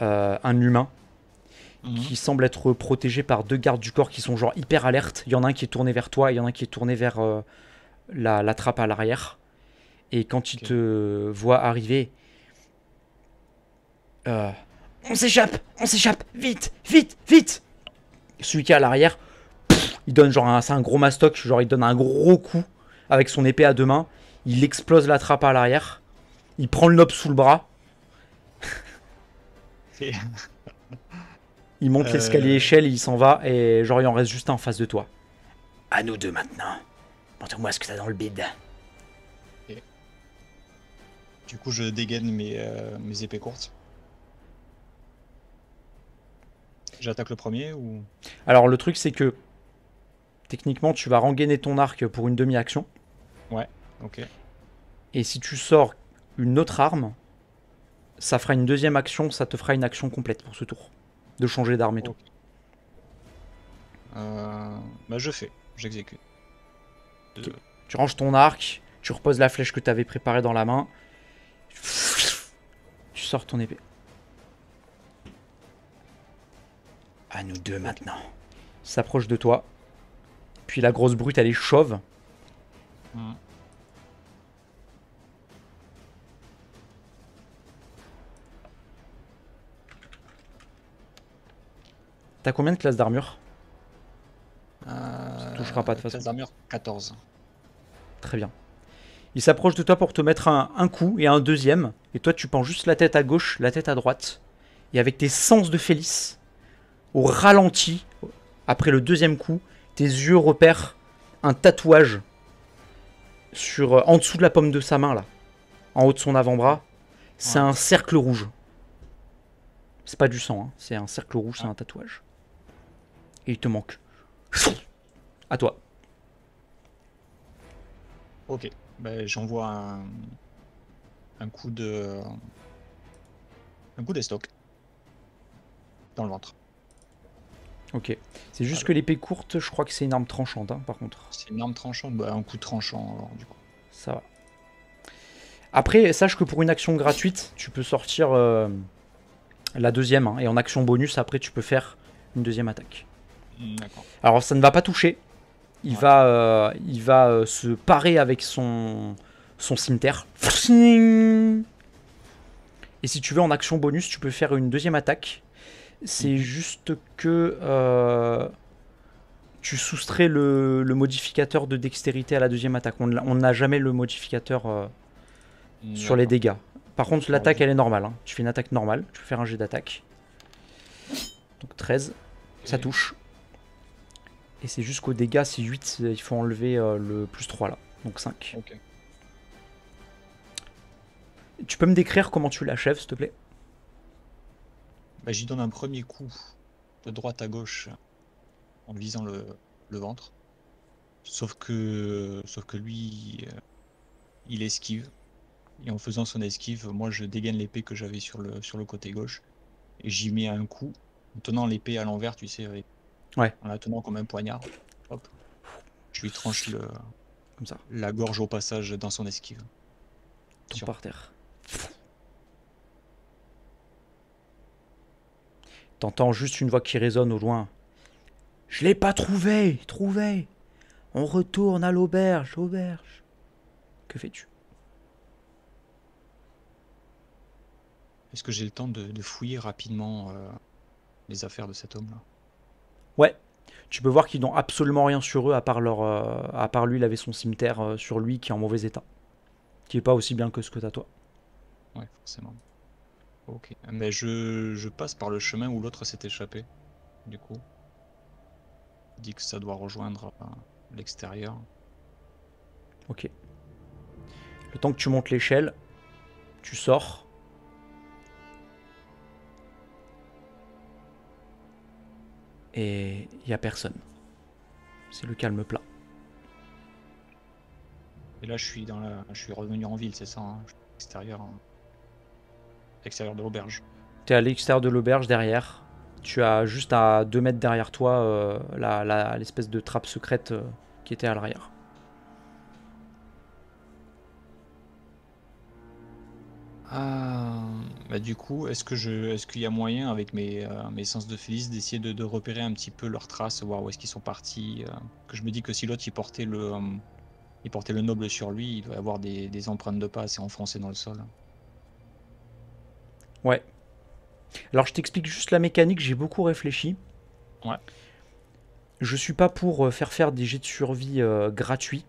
un humain, Mhm. qui semble être protégé par deux gardes du corps qui sont genre hyper alertes. Il y en a un qui est tourné vers toi et il y en a un qui est tourné vers la trappe à l'arrière. Et quand il Ok. te voit arriver, euh, on s'échappe, vite, vite, vite. Celui qui est à l'arrière, il donne genre c'est un gros mastoc, genre il donne un gros coup avec son épée à deux mains. Il explose la trappe à l'arrière. Il prend le nob sous le bras. Et- Il monte l'escalier échelle, il s'en va et genre il en reste juste un en face de toi. À nous deux maintenant. Montre-moi ce que t'as dans le bide. Du coup, je dégaine mes épées courtes. J'attaque le premier ou... Alors le truc c'est que techniquement tu vas rengainer ton arc pour une demi-action. Ouais, ok. Et si tu sors une autre arme, ça fera une deuxième action, ça te fera une action complète pour ce tour. De changer d'arme et tout. Ok. Bah j'exécute. Ok. Tu ranges ton arc, tu reposes la flèche que tu avais préparée dans la main. Tu sors ton épée. À nous deux maintenant. Il s'approche de toi. Puis la grosse brute, elle est chauve. Mhm. T'as combien de classes d'armure? Ça touchera pas de façon. Classe d'armure 14. Très bien. Il s'approche de toi pour te mettre un coup et un deuxième. Et toi, tu penches juste la tête à gauche, la tête à droite. Et avec tes sens de Félix, au ralenti, après le deuxième coup, tes yeux repèrent un tatouage en dessous de la paume de sa main, là. En haut de son avant-bras. C'est Ouais. un cercle rouge. C'est pas du sang, hein. C'est un cercle rouge, c'est Ah. un tatouage. Et il te manque. À toi. Ok. Bah, j'envoie un coup de... Un coup d'estoc. Dans le ventre. Ok. C'est juste que l'épée courte, je crois que c'est une arme tranchante, hein, par contre. C'est une arme tranchante, bah, un coup tranchant alors du coup. Ça va. Après, sache que pour une action gratuite, tu peux sortir la deuxième. Hein, et en action bonus, après, tu peux faire une deuxième attaque. D'accord. Alors, ça ne va pas toucher. Il Ouais. va se parer avec son cimetière. Et si tu veux, en action bonus, tu peux faire une deuxième attaque. C'est juste que tu soustrais le modificateur de dextérité à la deuxième attaque. On n'a jamais le modificateur sur les D'accord. dégâts. Par contre, Alors, l'attaque, elle est normale. Hein. Tu fais une attaque normale. Tu peux faire un jet d'attaque. Donc 13. Ça touche. Et c'est jusqu'au dégâts, c'est 8. Il faut enlever le plus 3 là. Donc 5. Ok. Tu peux me décrire comment tu l'achèves, s'il te plaît? Bah, j'y donne un premier coup de droite à gauche en visant le ventre. Sauf que lui, il esquive. Et en faisant son esquive, moi je dégaine l'épée que j'avais sur le côté gauche. Et j'y mets un coup. en tenant l'épée à l'envers, tu sais, Ouais, en la tenant comme un poignard. Hop, je lui tranche comme ça, la gorge au passage dans son esquive. tombe Sur... par terre. T'entends juste une voix qui résonne au loin. Je l'ai pas trouvé, trouvé. On retourne à l'auberge, auberge. Que fais-tu? Est-ce que j'ai le temps de fouiller rapidement les affaires de cet homme-là? Ouais, tu peux voir qu'ils n'ont absolument rien sur eux à part lui, il avait son cimetière sur lui qui est en mauvais état, qui est pas aussi bien que ce que t'as toi. Ouais, forcément. Ok. Mais je passe par le chemin où l'autre s'est échappé, du coup. Il dit que ça doit rejoindre l'extérieur. Ok. Le temps que tu montes l'échelle, tu sors. Et il y a personne. C'est le calme plat. Et là, je suis revenu en ville, c'est ça, hein, je suis extérieur de l'auberge. T'es à l'extérieur de l'auberge derrière. Tu as juste à 2 mètres derrière toi l'espèce de trappe secrète qui était à l'arrière. Ah, bah du coup, est-ce qu'il y a moyen avec mes sens de Félix d'essayer de repérer un petit peu leurs traces, voir où est-ce qu'ils sont partis, que je me dis que si l'autre il portait le noble sur lui, il doit y avoir des empreintes de pas assez enfoncées dans le sol. Ouais. Alors je t'explique juste la mécanique, j'ai beaucoup réfléchi. Ouais. Je suis pas pour faire des jets de survie gratuits.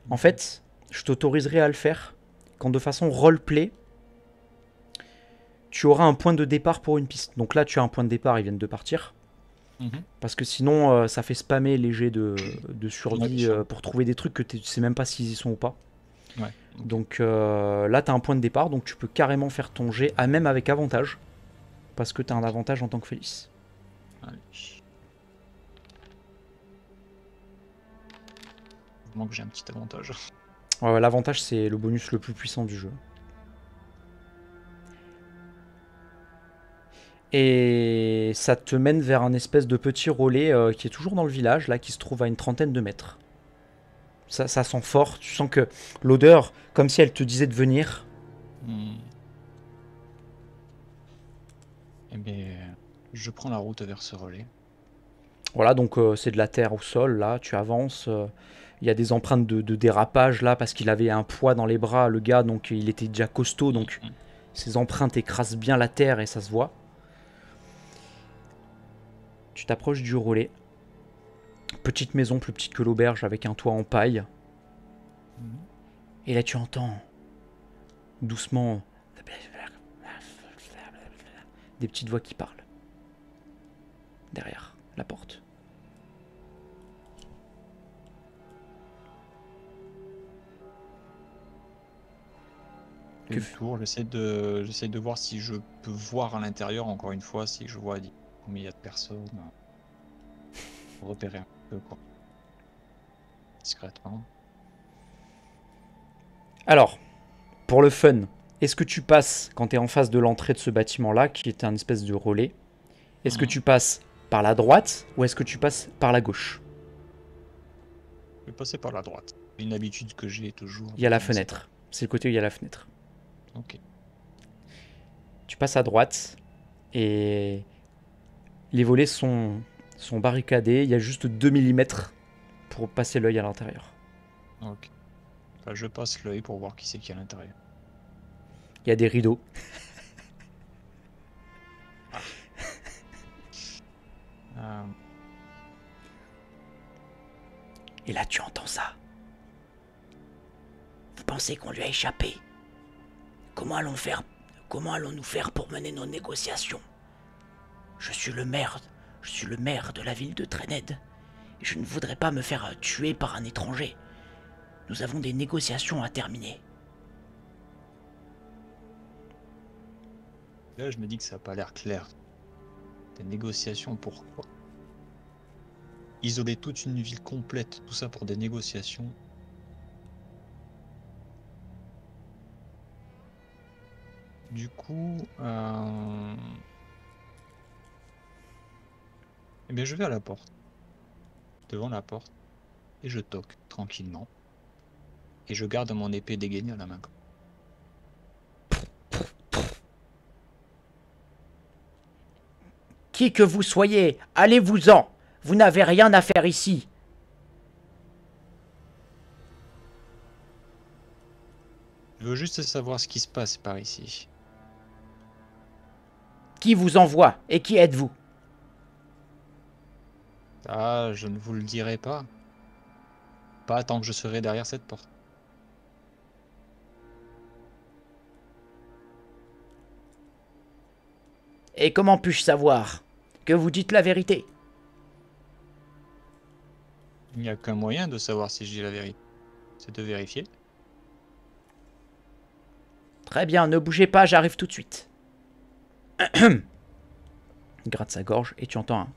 En fait, je t'autoriserai à le faire quand de façon roleplay, tu auras un point de départ pour une piste. Donc là, tu as un point de départ, ils viennent de partir. Mhm. Parce que sinon, ça fait spammer les jets de Ouais, survie bien sûr. pour trouver des trucs que tu sais même pas s'ils y sont ou pas. Ouais. Ok. Donc là, tu as un point de départ, donc tu peux carrément faire ton jet, même avec avantage. Parce que tu as un avantage en tant que Félix. Allez. Heureusement que j'ai un petit avantage. Ouais, l'avantage, c'est le bonus le plus puissant du jeu. Et ça te mène vers un espèce de petit relais qui est toujours dans le village, là, qui se trouve à une trentaine de mètres. Ça sent fort, tu sens que l'odeur, comme si elle te disait de venir. Hmm. Eh bien, je prends la route vers ce relais. Voilà, donc c'est de la terre au sol, là, tu avances. Il y a des empreintes de dérapage, là, parce qu'il avait un poids dans les bras, le gars, donc il était déjà costaud, donc Mhm. ses empreintes écrasent bien la terre et ça se voit. Tu t'approches du relais. Petite maison, plus petite que l'auberge, avec un toit en paille. Mhm. Et là, tu entends doucement des petites voix qui parlent derrière la porte. Je fais le tour, j'essaie de voir si je peux voir à l'intérieur, encore une fois, si je vois combien il y a de personnes, pour repérer un peu, quoi, discrètement. Alors, pour le fun, est-ce que tu passes, quand tu es en face de l'entrée de ce bâtiment-là, qui était un espèce de relais, est-ce que Mhm. tu passes par la droite ou est-ce que tu passes par la gauche? Je vais passer par la droite. Une habitude que j'ai toujours Il y a de la commencer par. fenêtre. C'est le côté où il y a la fenêtre. Ok. Tu passes à droite et les volets sont barricadés. Il y a juste 2 millimètres pour passer l'œil à l'intérieur. Ok. Bah, je passe l'œil pour voir qui c'est qui est à l'intérieur. Il y a des rideaux. Ah. Euh, Et là, tu entends ça. Vous pensez qu'on lui a échappé? Comment allons-nous faire pour mener nos négociations? Je suis le maire de la ville de Trened. Et je ne voudrais pas me faire tuer par un étranger. Nous avons des négociations à terminer. Là, je me dis que ça n'a pas l'air clair. Des négociations, pourquoi? Isoler toute une ville complète, tout ça pour des négociations. Du coup, Eh bien, je vais à la porte, devant la porte, et je toque tranquillement. Et je garde mon épée dégainée à la main. Qui que vous soyez, allez-vous-en. Vous n'avez rien à faire ici. Je veux juste savoir ce qui se passe par ici. Qui vous envoie et qui êtes-vous? Ah, je ne vous le dirai pas. Pas tant que je serai derrière cette porte. Et comment puis-je savoir que vous dites la vérité? Il n'y a qu'un moyen de savoir si je dis la vérité. C'est de vérifier. Très bien, ne bougez pas, j'arrive tout de suite. Il gratte sa gorge et tu entends un...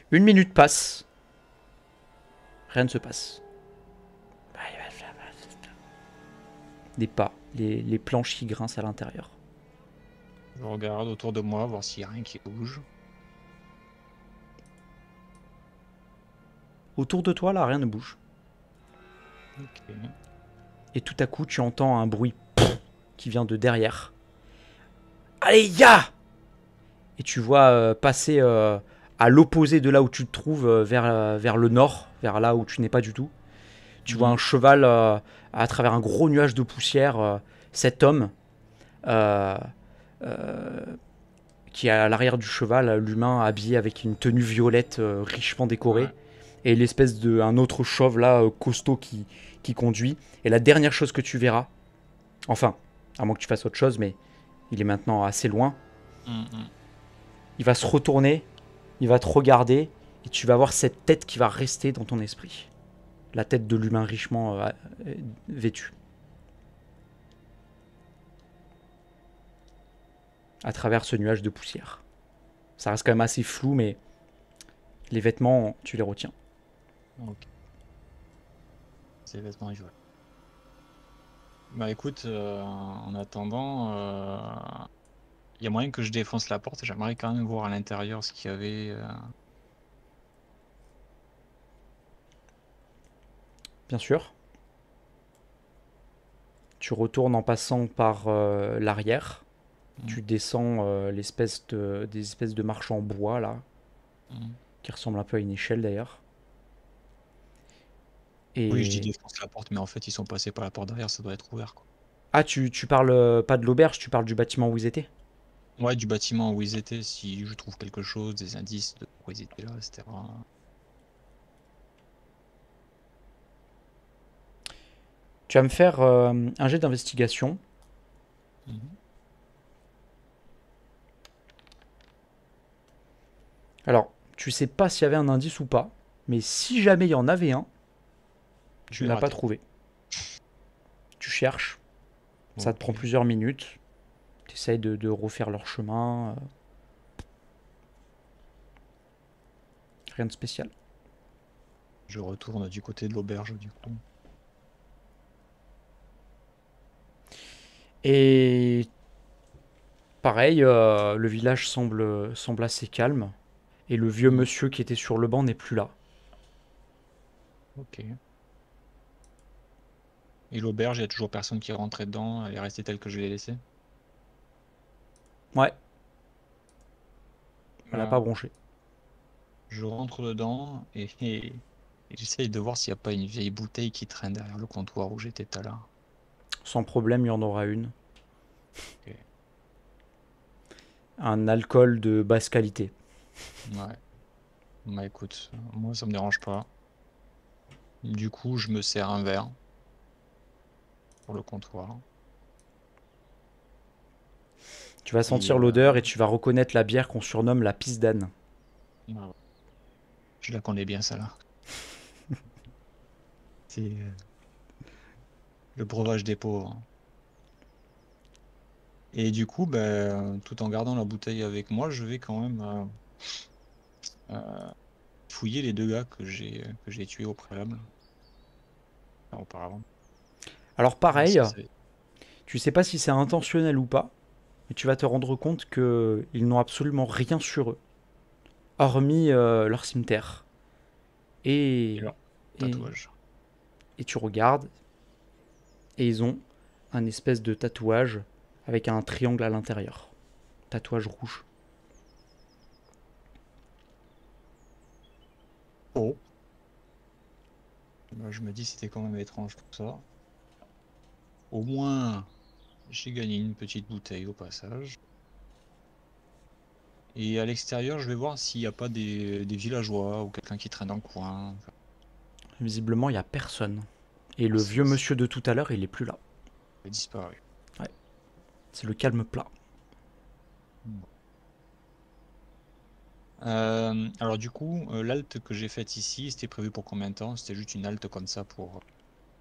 Une minute passe. Rien ne se passe. Des pas, les planches qui grincent à l'intérieur. Je regarde autour de moi, voir s'il n'y a rien qui bouge. Autour de toi, là, rien ne bouge. Ok. Et tout à coup, tu entends un bruit qui vient de derrière. Allez, ya! Et tu vois passer à l'opposé de là où tu te trouves, vers le nord, vers là où tu n'es pas du tout. Tu vois un cheval à travers un gros nuage de poussière. Cet homme qui est à l'arrière du cheval, l'humain habillé avec une tenue violette richement décorée. Ouais. Et l'espèce de un autre chauve là, costaud qui conduit. Et la dernière chose que tu verras, enfin, à moins que tu fasses autre chose, mais il est maintenant assez loin. Il va se retourner, il va te regarder, et tu vas voir cette tête qui va rester dans ton esprit. La tête de l'humain richement vêtu. À travers ce nuage de poussière. Ça reste quand même assez flou, mais les vêtements, tu les retiens. Ok. C'est les vêtements, je vois. Bah écoute, en attendant, il y a moyen que je défonce la porte. J'aimerais quand même voir à l'intérieur ce qu'il y avait. Bien sûr. Tu retournes en passant par l'arrière. Tu descends des espèces de marches en bois là, qui ressemblent un peu à une échelle d'ailleurs. Oui, je dis Et... défonce la porte, mais en fait, ils sont passés par la porte derrière, ça doit être ouvert, quoi. Ah, tu parles pas de l'auberge, tu parles du bâtiment où ils étaient? Ouais, du bâtiment où ils étaient, si je trouve quelque chose, des indices de pourquoi ils étaient là, etc. Tu vas me faire un jet d'investigation. Alors, tu sais pas s'il y avait un indice ou pas, mais si jamais il y en avait un, tu Je ne vais l'as pas rater. trouvé. Tu cherches, ça te prend Ok. plusieurs minutes, tu essayes de refaire leur chemin. Rien de spécial. Je retourne du côté de l'auberge, du coup. Et pareil, le village semble assez calme. Et le vieux monsieur qui était sur le banc n'est plus là. Ok. Et l'auberge, il y a toujours personne qui est rentré dedans, elle est restée telle que je l'ai laissée. Ouais, elle n'a Ah. pas bronché. Je rentre dedans et j'essaye de voir s'il n'y a pas une vieille bouteille qui traîne derrière le comptoir où j'étais tout à l'heure. Sans problème, il y en aura une. Ok. Un alcool de basse qualité. Ouais. Bah écoute, moi ça me dérange pas. Du coup, je me sers un verre pour le comptoir. Tu vas Et sentir l'odeur et tu vas reconnaître la bière qu'on surnomme la pisse d'âne. ouais, je la connais bien, celle-là. C'est le breuvage des pauvres. Et du coup, ben, tout en gardant la bouteille avec moi, je vais quand même fouiller les deux gars que j'ai tués au préalable. Enfin, auparavant. Alors Voir pareil, si c'est- tu sais pas si c'est intentionnel ou pas, et tu vas te rendre compte que ils n'ont absolument rien sur eux, hormis leur cimetière. Et Et, leur et, tatouage. et tu regardes, et ils ont un espèce de tatouage avec un triangle à l'intérieur. Tatouage rouge. Oh. Bah, je me dis c'était quand même étrange tout ça. Au moins, j'ai gagné une petite bouteille au passage. Et à l'extérieur, je vais voir s'il n'y a pas des villageois ou quelqu'un qui traîne dans le coin. Visiblement, il n'y a personne. Et le C'est- vieux monsieur de tout à l'heure, il est plus là. Il a disparu. C'est le calme plat. Alors du coup, l'halte que j'ai faite ici, c'était prévu pour combien de temps? C'était juste une halte comme ça pour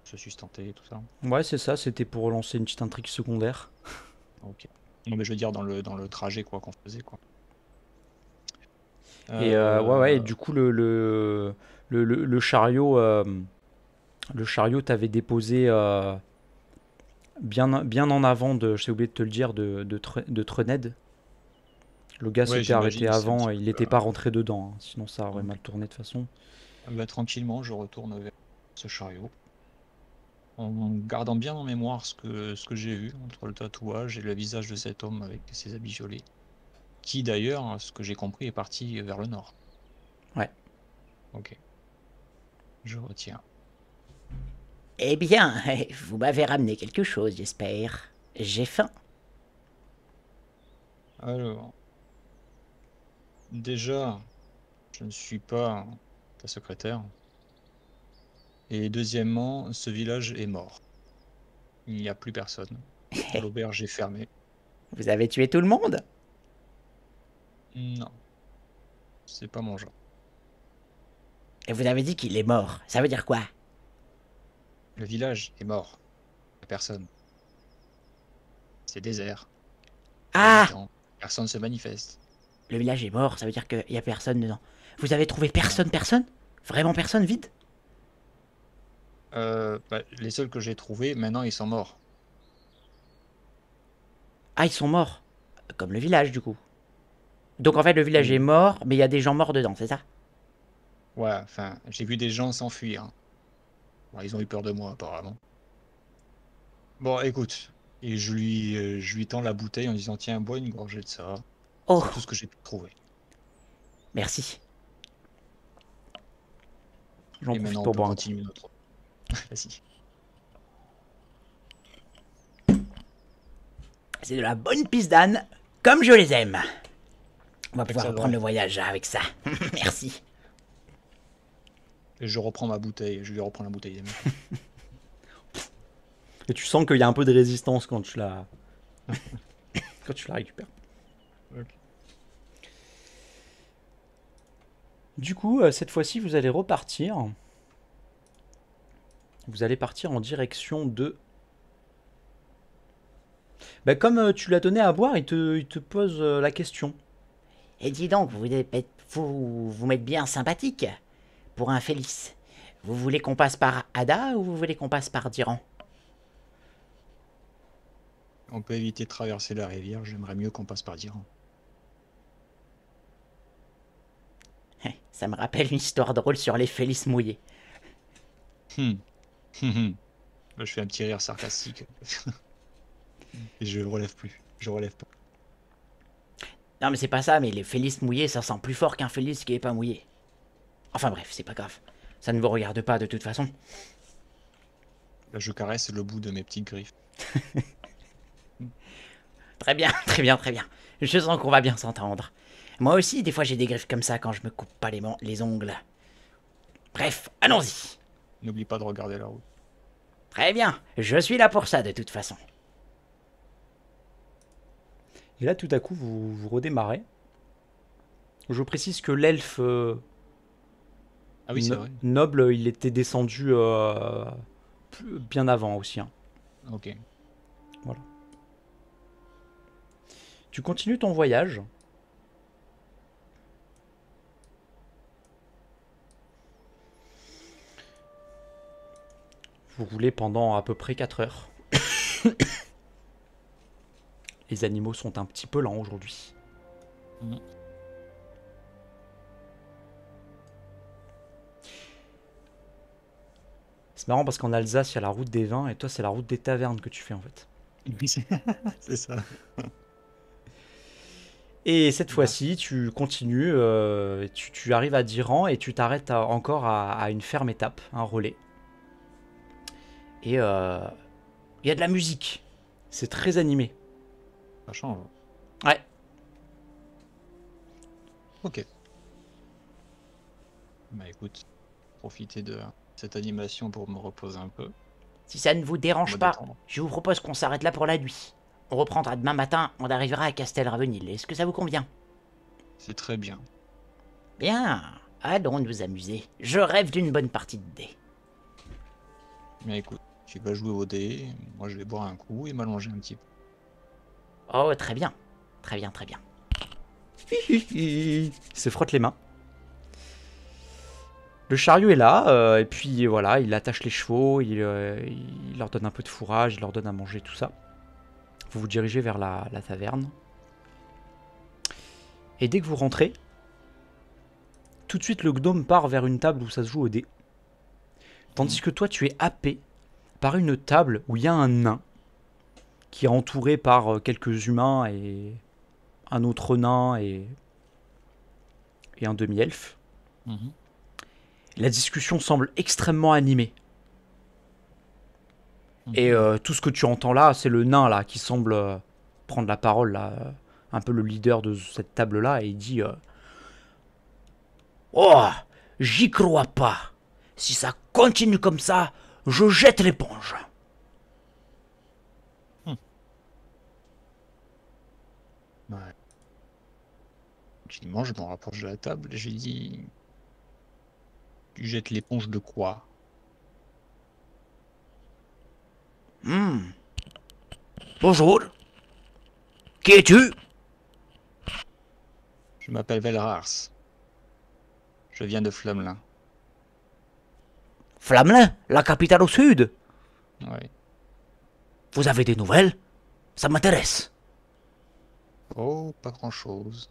se sustenter et tout ça. Ouais, c'est ça, c'était pour relancer une petite intrigue secondaire. Ok. Non mais je veux dire dans le trajet quoi qu'on faisait quoi. Et ouais, et Euh, du coup, le chariot, t'avait déposé bien en avant de, j'ai oublié de te le dire, de Trened. Le gars ouais, s'était arrêté j'imagine, c'est un avant, petit et il peu. n'était pas rentré dedans, hein, sinon ça aurait Ok. mal tourné de toute façon. Bah, tranquillement, je retourne vers ce chariot, en gardant bien en mémoire ce que j'ai vu entre le tatouage et le visage de cet homme avec ses habits violets, qui d'ailleurs, ce que j'ai compris, est parti vers le nord. Ouais. Ok, je retiens. Eh bien, vous m'avez ramené quelque chose, j'espère. J'ai faim. Alors, déjà, je ne suis pas ta secrétaire. Et deuxièmement, ce village est mort. Il n'y a plus personne. L'auberge est fermée. Vous avez tué tout le monde? Non, c'est pas mon genre. Et vous avez dit qu'il est mort. Ça veut dire quoi? Le village est mort. Il n'y a personne. C'est désert. Pas Ah! d'habitants. Personne se manifeste. Le village est mort, ça veut dire qu'il y a personne dedans. Vous avez trouvé Non. personne? Vraiment personne, vide? Bah, les seuls que j'ai trouvés, maintenant, ils sont morts. Ah, ils sont morts. Comme le village, du coup. Donc en fait, le village est Oui. mort, mais il y a des gens morts dedans, c'est ça? Ouais, enfin, j'ai vu des gens s'enfuir. Bon, ils ont eu peur de moi, apparemment. Bon, écoute. Et je lui tends la bouteille en disant, tiens, bois une gorgée de ça. C'est tout Oh, ce que j'ai pu trouver. merci. J'en Et profite maintenant, on pour peut boire un coup. continuer notre... Vas-y. C'est de la bonne pisse d'âne, comme je les aime. On va pouvoir Excellent. reprendre le voyage avec ça. Merci. Et je reprends ma bouteille. Je lui reprends la bouteille des mains. Et tu sens qu'il y a un peu de résistance quand tu la, quand tu la récupères. Ok. Du coup, cette fois-ci, vous allez repartir. Vous allez partir en direction de... Bah, comme tu l'as donné à boire, il te pose la question. Et dis donc, vous m'êtes bien sympathique pour un Félix. Vous voulez qu'on passe par Ada ou vous voulez qu'on passe par Diran? On peut éviter de traverser la rivière. J'aimerais mieux qu'on passe par Diran. Ça me rappelle une histoire drôle sur les Félix mouillés. Hum. Là, je fais un petit rire sarcastique. Et je relève plus. Je relève pas. Non mais c'est pas ça, mais les Félix mouillés, ça sent plus fort qu'un Félix qui est pas mouillé. Enfin bref, c'est pas grave. Ça ne vous regarde pas de toute façon. Là, je caresse le bout de mes petites griffes. Très bien, très bien, très bien. Je sens qu'on va bien s'entendre. Moi aussi, des fois j'ai des griffes comme ça quand je me coupe pas les ongles. Bref, allons-y. N'oublie pas de regarder la route. Très bien, je suis là pour ça de toute façon. Et là, tout à coup, vous redémarrez. Je précise que l'elfe Ah oui, c'est vrai. noble, il était descendu bien avant aussi, hein. Ok. Tu continues ton voyage. Vous roulez pendant à peu près 4 heures. les animaux sont un petit peu lents aujourd'hui. Mhm. C'est marrant parce qu'en Alsace, il y a la route des vins et toi, c'est la route des tavernes que tu fais en fait. C'est ça. Et cette Ouais. fois-ci, tu continues, tu arrives à Diran et tu t'arrêtes encore à une ferme étape, un relais. Et il y a de la musique. C'est très animé. Ça change. Ouais. Ok. Bah écoute, profitez de cette animation pour me reposer un peu. Si ça ne vous dérange Me pas, détendre. je vous propose qu'on s'arrête là pour la nuit. On reprendra demain matin, on arrivera à Castelravenil. Est-ce que ça vous convient? C'est très bien. Bien, allons nous amuser. Je rêve d'une bonne partie de dés. Mais écoute, tu vas jouer au dé, moi je vais boire un coup et m'allonger un petit peu. Oh, très bien. Très bien, très bien. Il se frotte les mains. Le chariot est là, et puis voilà, il attache les chevaux, il leur donne un peu de fourrage, il leur donne à manger, tout ça. Vous vous dirigez vers la taverne. Et dès que vous rentrez, tout de suite le gnome part vers une table où ça se joue au dé. Tandis que toi, tu es happé par une table où il y a un nain qui est entouré par quelques humains et un autre nain et un demi-elfe. Mhm. La discussion semble extrêmement animée. Et tout ce que tu entends là, c'est le nain là qui semble prendre la parole là, un peu le leader de cette table là, et il dit Oh, j'y crois pas. Si ça continue comme ça, je jette l'éponge. Ouais. Tranquillement, je m'en rapproche de la table et j'ai dit... Tu jettes l'éponge de quoi? Bonjour. Qui es-tu? Je m'appelle Velrars. Je viens de Flamelin. Flamelin, la capitale au sud. Ouais. Vous avez des nouvelles? Ça m'intéresse. Oh, pas grand-chose.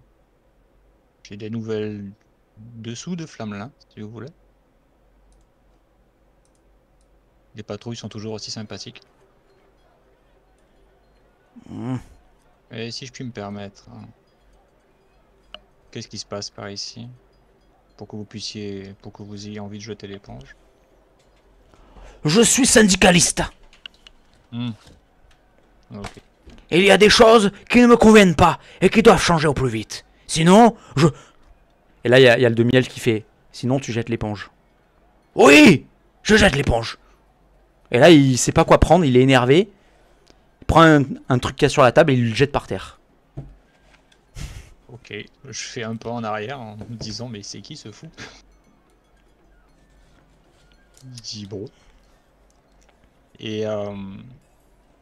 J'ai des nouvelles dessous de Flamelin, si vous voulez. Les patrouilles sont toujours aussi sympathiques. Et si je puis me permettre, hein, qu'est-ce qui se passe par ici pour que vous ayez envie de jeter l'éponge? Je suis syndicaliste. Ok. Il y a des choses qui ne me conviennent pas et qui doivent changer au plus vite. Sinon, je... Et là, il y a le demi-elfe qui fait sinon tu jettes l'éponge. Oui, je jette l'éponge. Et là, il sait pas quoi prendre, il est énervé. Il prend un truc qu'il y a sur la table et il le jette par terre. Ok, je fais un pas en arrière en me disant mais c'est qui ce fou? Je dis bon. Et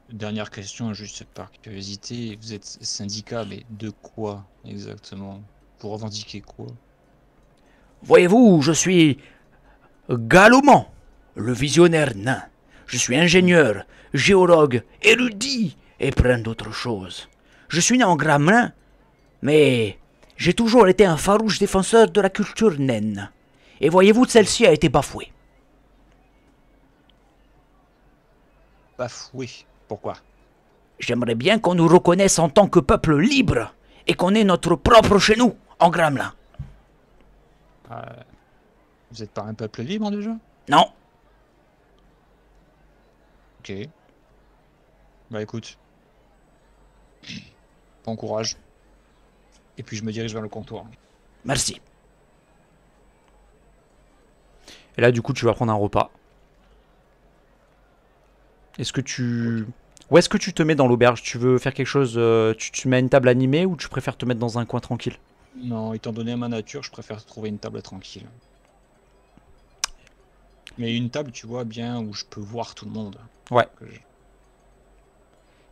dernière question, juste par curiosité, vous êtes syndicat, mais de quoi exactement? Pour revendiquer quoi? Voyez-vous, je suis Galomant, le visionnaire nain. Je suis ingénieur, géologue, érudit et plein d'autres choses. Je suis né en Gramelin, mais j'ai toujours été un farouche défenseur de la culture naine. Et voyez-vous, celle-ci a été bafouée. Bafoué. Pourquoi? J'aimerais bien qu'on nous reconnaisse en tant que peuple libre et qu'on ait notre propre chez nous, en Gramelin. Vous êtes pas un peuple libre déjà? Non, Ok. Bah écoute. Bon courage. Et puis je me dirige vers le comptoir. merci. Et là, du coup, tu vas prendre un repas. Est-ce que tu... Où est-ce que tu te mets dans l'auberge? Tu veux faire quelque chose, tu mets à une table animée ou tu préfères te mettre dans un coin tranquille? Non, étant donné ma nature, je préfère trouver une table tranquille. Mais une table, tu vois, bien où je peux voir tout le monde. Ouais.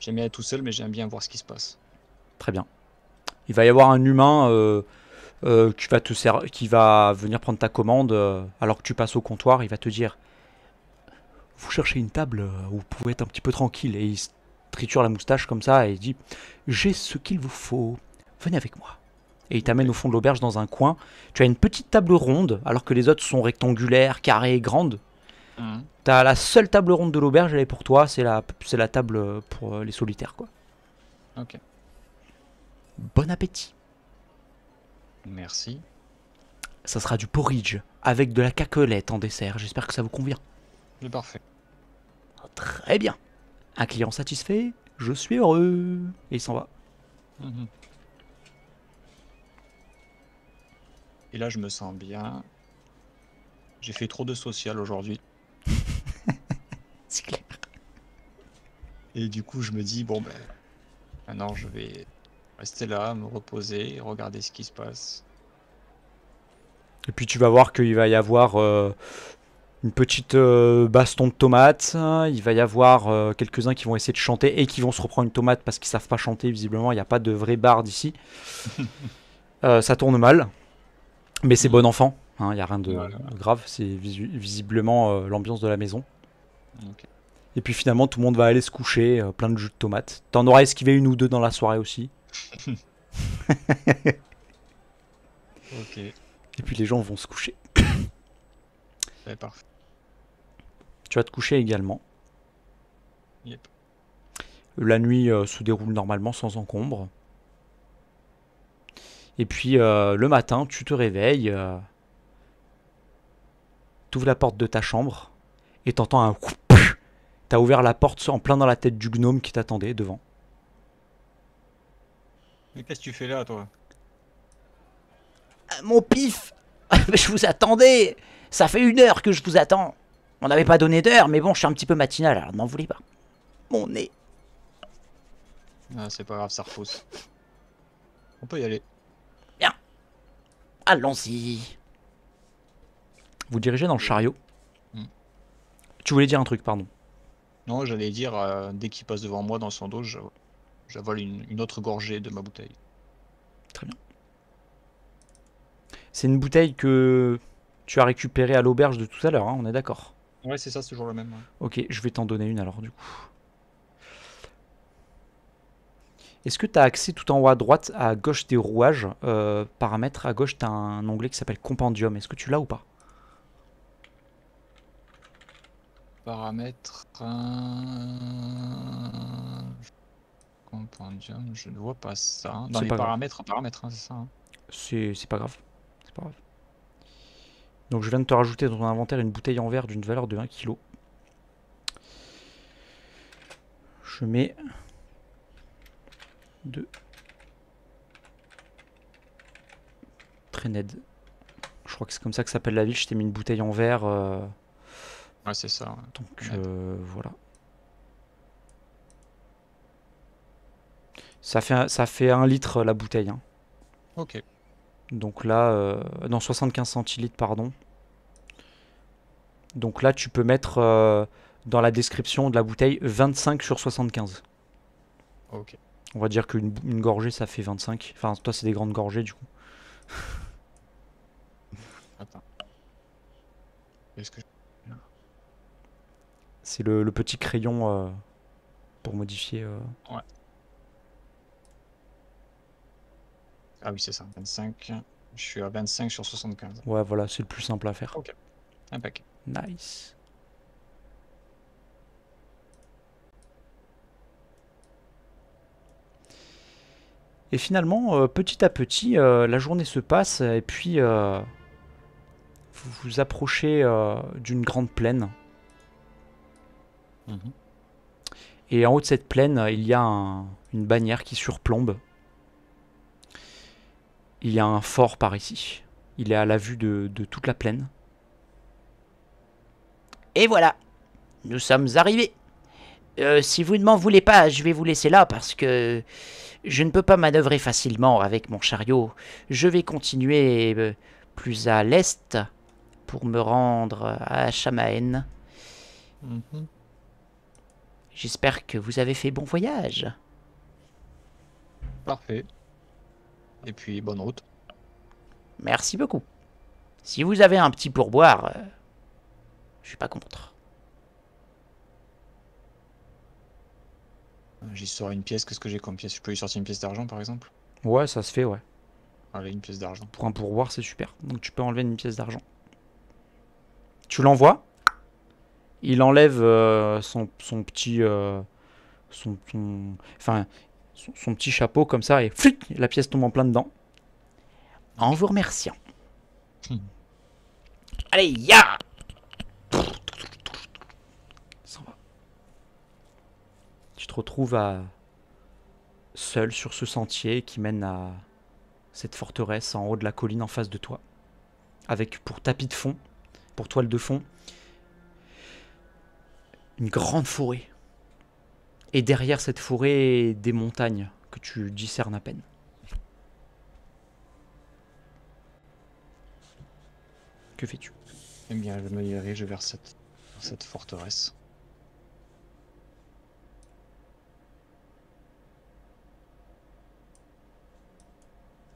J'aime bien être tout seul, mais j'aime bien voir ce qui se passe. Très bien. Il va y avoir un humain qui va venir prendre ta commande alors que tu passes au comptoir. Il va te dire: vous cherchez une table où vous pouvez être un petit peu tranquille. Et il se triture la moustache comme ça et il dit « J'ai ce qu'il vous faut, venez avec moi ». Et il t'amène au fond de l'auberge dans un coin. Tu as une petite table ronde, alors que les autres sont rectangulaires, carrées, grandes. T'as la seule table ronde de l'auberge, elle est pour toi, c'est la table pour les solitaires, quoi. Ok. Bon appétit. Merci. Ça sera du porridge, avec de la caquelette en dessert, j'espère que ça vous convient. C'est parfait. Très bien. Un client satisfait, je suis heureux. Et il s'en va. Et là, je me sens bien. J'ai fait trop de social aujourd'hui. C'est clair. Et du coup, je me dis, bon, ben, maintenant, je vais rester là, me reposer, regarder ce qui se passe. Et puis tu vas voir qu'il va y avoir une petite baston de tomates. Il va y avoir quelques-uns qui vont essayer de chanter et qui vont se reprendre une tomate parce qu'ils savent pas chanter. Visiblement, il n'y a pas de vrai barde ici. Ça tourne mal. Mais c'est bon enfant. Il n'y a rien de grave. C'est visiblement l'ambiance de la maison. Ok. Et puis finalement, tout le monde va aller se coucher. Plein de jus de tomates. T'en auras esquivé une ou deux dans la soirée aussi. Ok. Et puis les gens vont se coucher. C'est parfait. Tu vas te coucher également. Yep. La nuit se déroule normalement sans encombre. Et puis le matin, tu te réveilles. Tu ouvres la porte de ta chambre. Et t'entends un... T'as ouvert la porte en plein dans la tête du gnome qui t'attendait devant. Mais qu'est-ce que tu fais là, toi? Mon pif, je vous attendais. Ça fait 1 heure que je vous attends. On n'avait pas donné d'heure, mais bon, je suis un petit peu matinal, alors ne m'en voulez pas. Mon nez. Ah, c'est pas grave, ça repousse. On peut y aller. Bien. Allons-y. Vous dirigez dans le chariot. Tu voulais dire un truc, pardon. Non, j'allais dire, dès qu'il passe devant moi dans son dos, j'avale une autre gorgée de ma bouteille. Très bien. C'est une bouteille que tu as récupérée à l'auberge de tout à l'heure, hein, on est d'accord. Ouais, c'est ça, c'est toujours le même. Ouais. Ok, je vais t'en donner une alors du coup. Est-ce que tu as accès tout en haut à droite, à gauche des rouages, paramètres, à gauche tu as un onglet qui s'appelle Compendium. Est-ce que tu l'as ou pas? Paramètres. Compendium, je ne vois pas ça. Dans C'est les pas grave. paramètres, hein, c'est ça. Hein. C'est pas grave. C'est pas grave. Donc je viens de te rajouter dans ton inventaire une bouteille en verre d'une valeur de 1 kg. Je mets 2 Trened. Je crois que c'est comme ça que s'appelle la ville. Je t'ai mis une bouteille en verre. Ouais, c'est ça. Ouais. Donc voilà. Ça fait 1 litre la bouteille. Hein. Ok. Donc là, non, 75 centilitres, pardon. Donc là, tu peux mettre dans la description de la bouteille 25 sur 75. Ok. On va dire qu'une gorgée, ça fait 25. Enfin, toi, c'est des grandes gorgées, du coup. Attends. Qu'est-ce que C'est le petit crayon pour modifier. Ouais. Ah oui, c'est ça. 25. Je suis à 25 sur 75. Ouais, voilà, c'est le plus simple à faire. Ok. Un paquet. Nice. Et finalement, petit à petit, la journée se passe et puis vous vous approchez d'une grande plaine. Et en haut de cette plaine, il y a une bannière qui surplombe. Il y a un fort par ici. Il est à la vue de toute la plaine. Et voilà. Nous sommes arrivés. Si vous ne m'en voulez pas, je vais vous laisser là parce que je ne peux pas manœuvrer facilement avec mon chariot. Je vais continuer plus à l'est pour me rendre à Chamaen. J'espère que vous avez fait bon voyage. Parfait. Et puis, bonne route. Merci beaucoup. Si vous avez un petit pourboire, je suis pas contre. J'y sors une pièce, qu'est-ce que j'ai comme pièce? Je peux lui sortir une pièce d'argent par exemple? Ouais, ça se fait, ouais. Allez, une pièce d'argent. Pour un pourboire, c'est super. Donc tu peux enlever une pièce d'argent. Tu l'envoies. Il enlève son petit... enfin, son petit chapeau comme ça et flic, la pièce tombe en plein dedans. En vous remerciant. Allez, ya! Ça va. Tu te retrouves seul sur ce sentier qui mène à cette forteresse en haut de la colline en face de toi. Avec pour tapis de fond, pour toile de fond, une grande forêt. Et derrière cette forêt, des montagnes que tu discernes à peine. Que fais-tu? Eh bien, je me dirige vers cette forteresse.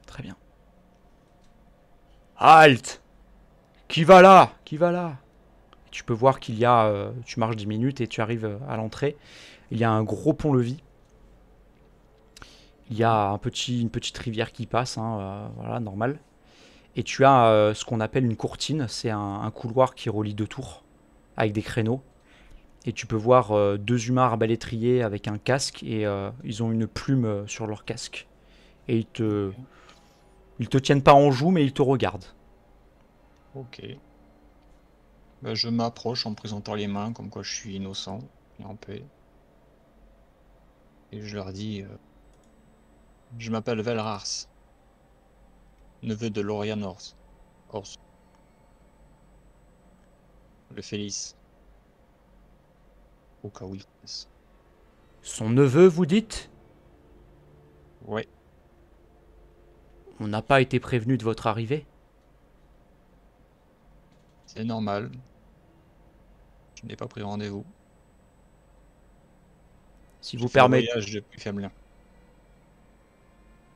Très bien. Halte! Qui va là? Qui va là? Tu peux voir qu'il y a... tu marches 10 minutes et tu arrives à l'entrée. Il y a un gros pont-levis. Il y a une petite rivière qui passe, hein, voilà, normal. Et tu as ce qu'on appelle une courtine. C'est un couloir qui relie deux tours avec des créneaux. Et tu peux voir deux humains arbalétriers avec un casque et ils ont une plume sur leur casque. Et ils te tiennent pas en joue, mais ils te regardent. Ok. Bah, je m'approche en présentant les mains, comme quoi je suis innocent et en paix. Et je leur dis, je m'appelle Velrars, neveu de Lorian Ors, le Félix, au cas où ils connaissent. Son neveu, vous dites? Ouais, On n'a pas été prévenu de votre arrivée. c'est normal. Je n'ai pas pris rendez-vous. Si J'ai vous fait le permettez... voyage depuis Femelin.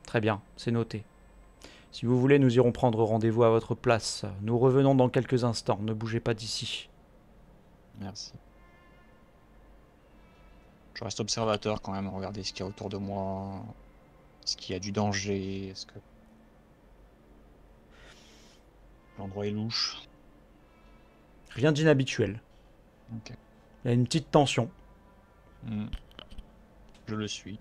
Très bien, c'est noté. Si vous voulez, nous irons prendre rendez-vous à votre place. Nous revenons dans quelques instants. Ne bougez pas d'ici. Merci. Je reste observateur quand même, regarder ce qu'il y a autour de moi. Est-ce qu'il y a du danger? Est-ce que l'endroit est louche? Rien d'inhabituel. Ok. Il y a une petite tension. Je le suis.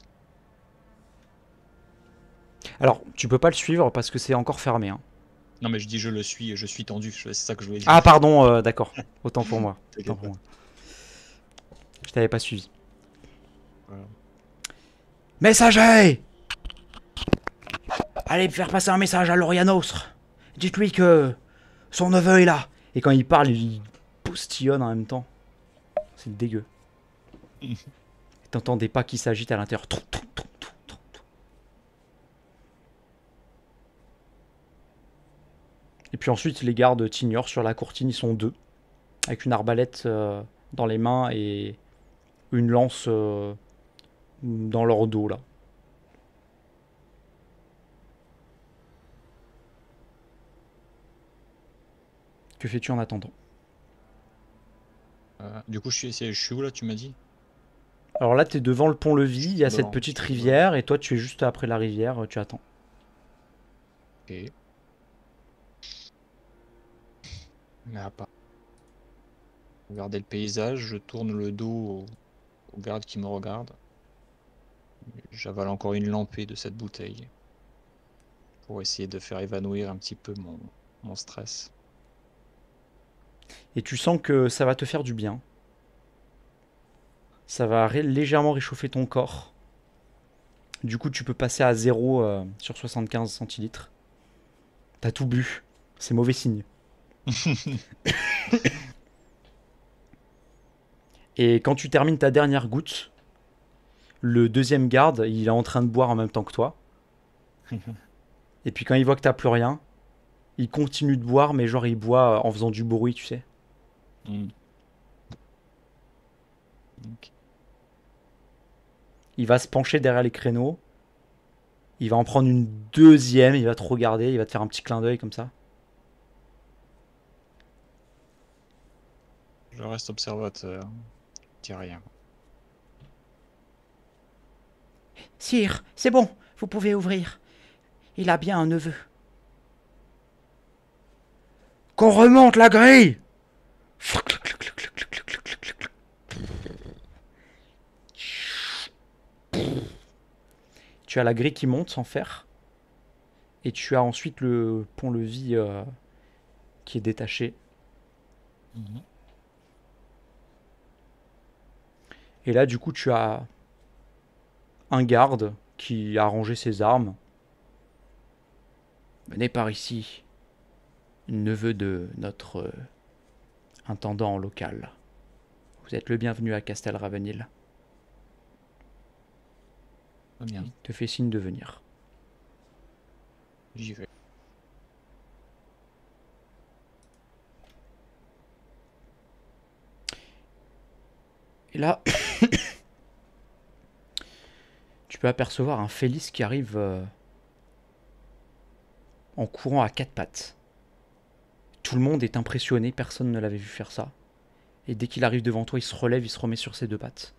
Alors, tu peux pas le suivre parce que c'est encore fermé. Hein. Non mais je dis je le suis, je suis tendu, c'est ça que je voulais dire. Ah, pardon, d'accord. Autant pour moi. Autant T'inquiète pour pas. moi. Je t'avais pas suivi. Voilà. Messager! Allez faire passer un message à Lorianos. Dites-lui que son neveu est là. Et quand il parle, il postillonne en même temps. C'est dégueu. T'entends des pas qui s'agitent à l'intérieur. Et puis ensuite, les gardes t'ignorent sur la courtine. Ils sont deux. Avec une arbalète dans les mains et une lance dans leur dos, là. Que fais-tu en attendant? Du coup, je suis où là, tu m'as dit? Alors là, t'es devant le pont-levis. Il y a cette Devant, petite je suis rivière. Et toi, tu es juste après la rivière. Tu attends. Ok. Mais à part regarder le paysage, je tourne le dos au garde qui me regarde. J'avale encore une lampée de cette bouteille pour essayer de faire évanouir un petit peu mon stress. Et tu sens que ça va te faire du bien. Ça va légèrement réchauffer ton corps. Du coup, tu peux passer à 0 sur 75 centilitres. T'as tout bu. C'est mauvais signe. Et quand tu termines ta dernière goutte, le deuxième garde, il est en train de boire en même temps que toi. Et puis quand il voit que t'as plus rien, il continue de boire, mais genre il boit en faisant du bruit, tu sais. Ok. Il va se pencher derrière les créneaux. Il va en prendre une deuxième, il va te regarder, il va te faire un petit clin d'œil comme ça. Je reste observateur. Je dis rien. Sire, c'est bon, vous pouvez ouvrir. Il a bien un neveu. Qu'on remonte la grille! Tu as la grille qui monte sans fer. Et tu as ensuite le pont-levis qui est détaché. Mhm. Et là, du coup, tu as un garde qui a rangé ses armes. Venez par ici, neveu de notre intendant local. Vous êtes le bienvenu à Castel-Ravenil. Très bien, Il te fait signe de venir. j'y vais. Et là, tu peux apercevoir un Félix qui arrive en courant à quatre pattes. Tout le monde est impressionné, personne ne l'avait vu faire ça. Et dès qu'il arrive devant toi, il se relève, il se remet sur ses deux pattes.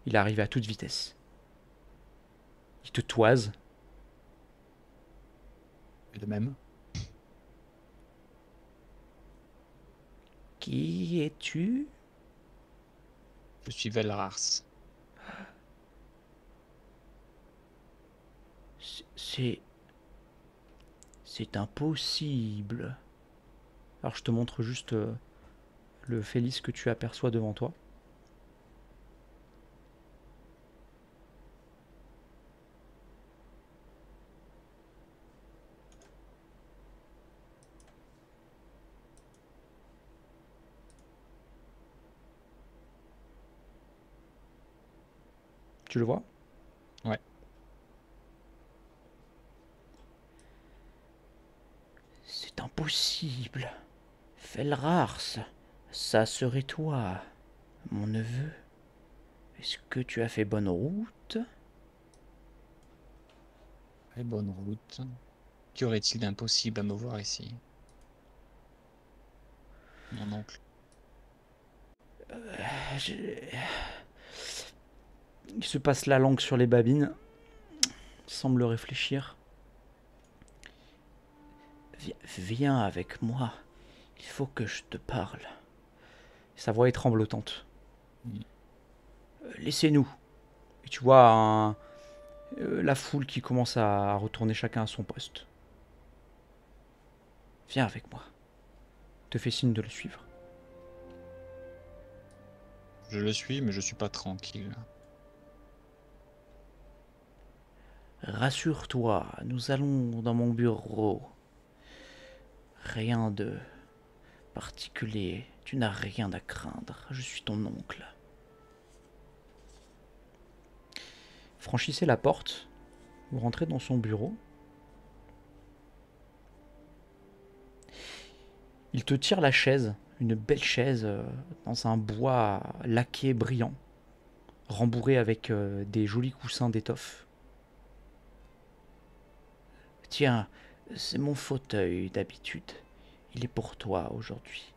Il est arrivé à toute vitesse. Il te toise. Et de même. Qui es-tu? Je suis Velrars. C'est... C'est impossible. Alors je te montre juste le Félix que tu aperçois devant toi. Tu le vois? Ouais. C'est impossible. Felrars, ça serait toi, mon neveu. Est-ce que tu as fait bonne route? Très bonne route. Qu'y aurait-il d'impossible à me voir ici? Mon oncle. Il se passe la langue sur les babines. Il semble réfléchir. Viens avec moi. Il faut que je te parle. Sa voix est tremblotante. Mm. Laissez-nous. Et tu vois la foule qui commence à retourner chacun à son poste. Viens avec moi. Te fait signe de le suivre. Je le suis, mais je suis pas tranquille. Rassure-toi, nous allons dans mon bureau. Rien de particulier. Tu n'as rien à craindre. Je suis ton oncle. Franchissez la porte. Vous rentrez dans son bureau. Il te tire la chaise, une belle chaise dans un bois laqué brillant, rembourré avec des jolis coussins d'étoffe. Tiens, c'est mon fauteuil d'habitude. Il est pour toi aujourd'hui.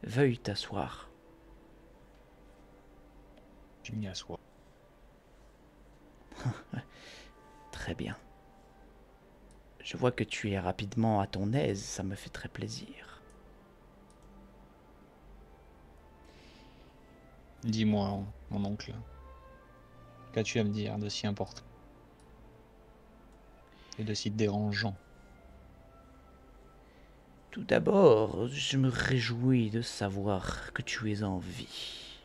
Veuille t'asseoir. Je m'y assois. Très bien. Je vois que tu es rapidement à ton aise, ça me fait très plaisir. Dis-moi, mon oncle, qu'as-tu à me dire de si important et de si dérangeant? Tout d'abord, je me réjouis de savoir que tu es en vie.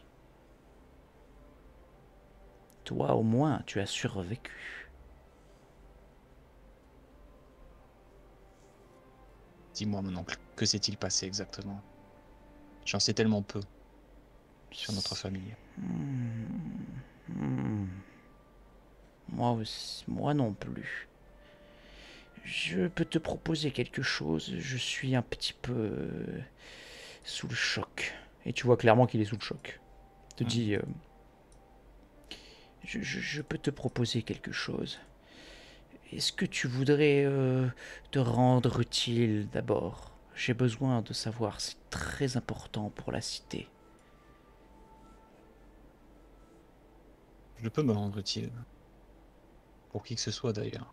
Toi au moins, tu as survécu. Dis-moi, mon oncle, que s'est-il passé exactement? J'en sais tellement peu sur notre famille. Moi aussi, moi non plus. Je peux te proposer quelque chose. Je suis un petit peu sous le choc. Et tu vois clairement qu'il est sous le choc. Il te dit Je peux te proposer quelque chose. Est-ce que tu voudrais te rendre utile d'abord? J'ai besoin de savoir, c'est très important pour la cité. Je peux me rendre utile. Pour qui que ce soit d'ailleurs.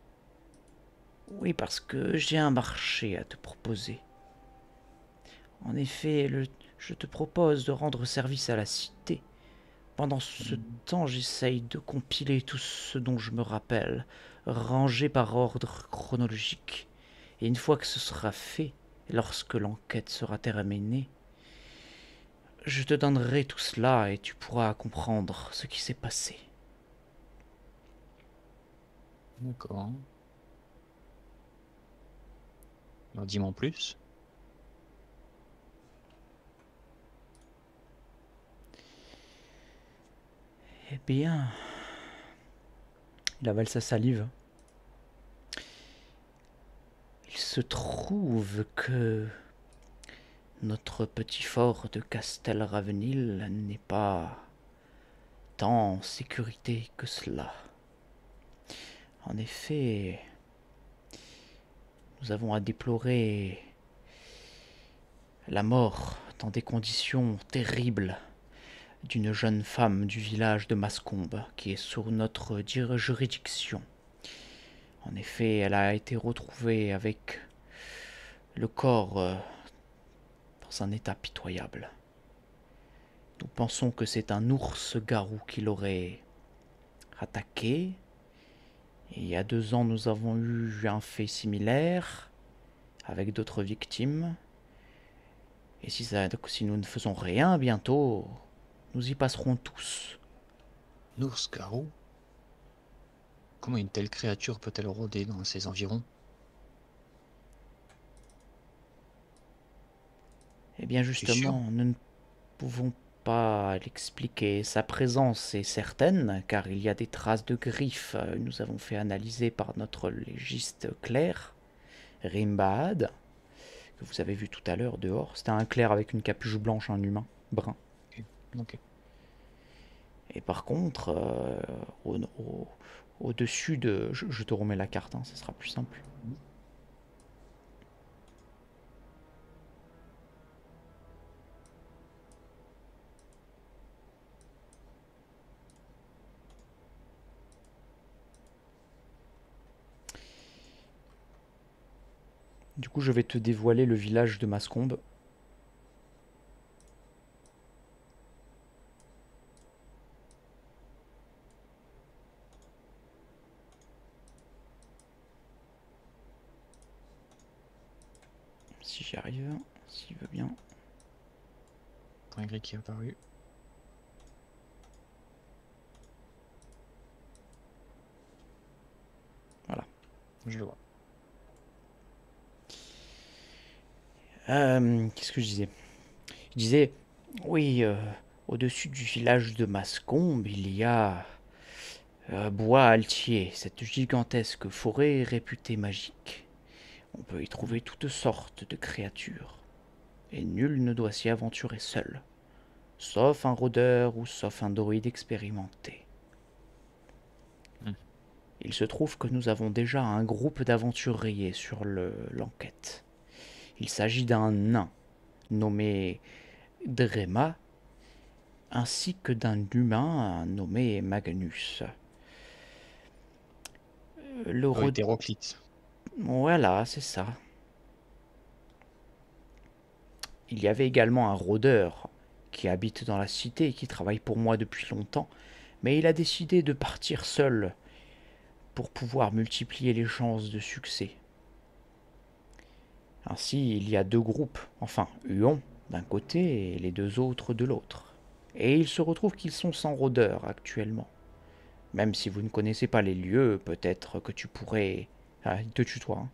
Oui, parce que j'ai un marché à te proposer. En effet, je te propose de rendre service à la cité. Pendant ce temps, j'essaye de compiler tout ce dont je me rappelle, rangé par ordre chronologique. Et une fois que ce sera fait, lorsque l'enquête sera terminée, je te donnerai tout cela et tu pourras comprendre ce qui s'est passé. D'accord. Alors, dis-moi en plus. Eh bien, Il avale sa salive. il se trouve que notre petit fort de Castelravenil n'est pas tant en sécurité que cela. En effet, nous avons à déplorer la mort dans des conditions terribles d'une jeune femme du village de Mascombe qui est sous notre juridiction. En effet, elle a été retrouvée avec le corps dans un état pitoyable. Nous pensons que c'est un ours-garou qui l'aurait attaqué. Et il y a 2 ans, nous avons eu un fait similaire avec d'autres victimes. Et si nous ne faisons rien, bientôt, nous y passerons tous. Nours-garou? Comment une telle créature peut-elle rôder dans ces environs? Eh bien Tu es sûr? justement, nous ne pouvons pas l'expliquer. Sa présence est certaine, car il y a des traces de griffes. Nous avons fait analyser par notre légiste Claire, Rimbad, que vous avez vu tout à l'heure dehors. C'était un clair avec une capuche blanche, un humain, brun. Ok. Ok. Et par contre, au-dessus de... Je te remets la carte, hein, ça sera plus simple. Du coup, je vais te dévoiler le village de Mascombe. Si j'y arrive, s'il veut bien. Point gris qui est apparu. Voilà. Je le vois. Qu'est-ce que je disais? Je disais, oui, au-dessus du village de Mascombe, il y a Bois Altier, cette gigantesque forêt réputée magique. On peut y trouver toutes sortes de créatures, et nul ne doit s'y aventurer seul, sauf un rôdeur ou sauf un druide expérimenté. Hmm. Il se trouve que nous avons déjà un groupe d'aventuriers sur l'enquête. Il s'agit d'un nain nommé Drema, ainsi que d'un humain nommé Magnus. Le Oh, rôde... hétéroclite. Voilà, c'est ça. Il y avait également un rôdeur qui habite dans la cité et qui travaille pour moi depuis longtemps, mais il a décidé de partir seul pour pouvoir multiplier les chances de succès. Ainsi, il y a 2 groupes, enfin, Huon d'un côté et les 2 autres de l'autre. Et il se retrouve qu'ils sont sans rôdeur actuellement. Même si vous ne connaissez pas les lieux, peut-être que tu pourrais... Ah, il te tutoie,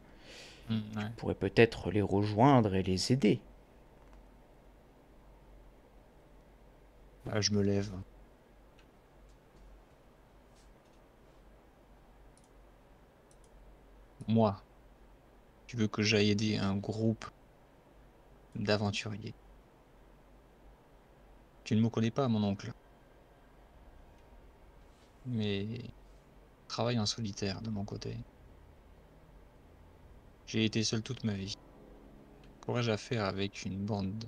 hein. Ouais. Pourrais peut-être les rejoindre et les aider. Bah, je me lève. Moi, tu veux que j'aille aider un groupe d'aventuriers? Tu ne me connais pas, mon oncle. Mais je travaille en solitaire de mon côté. J'ai été seul toute ma vie. Qu'aurais-je à faire avec une bande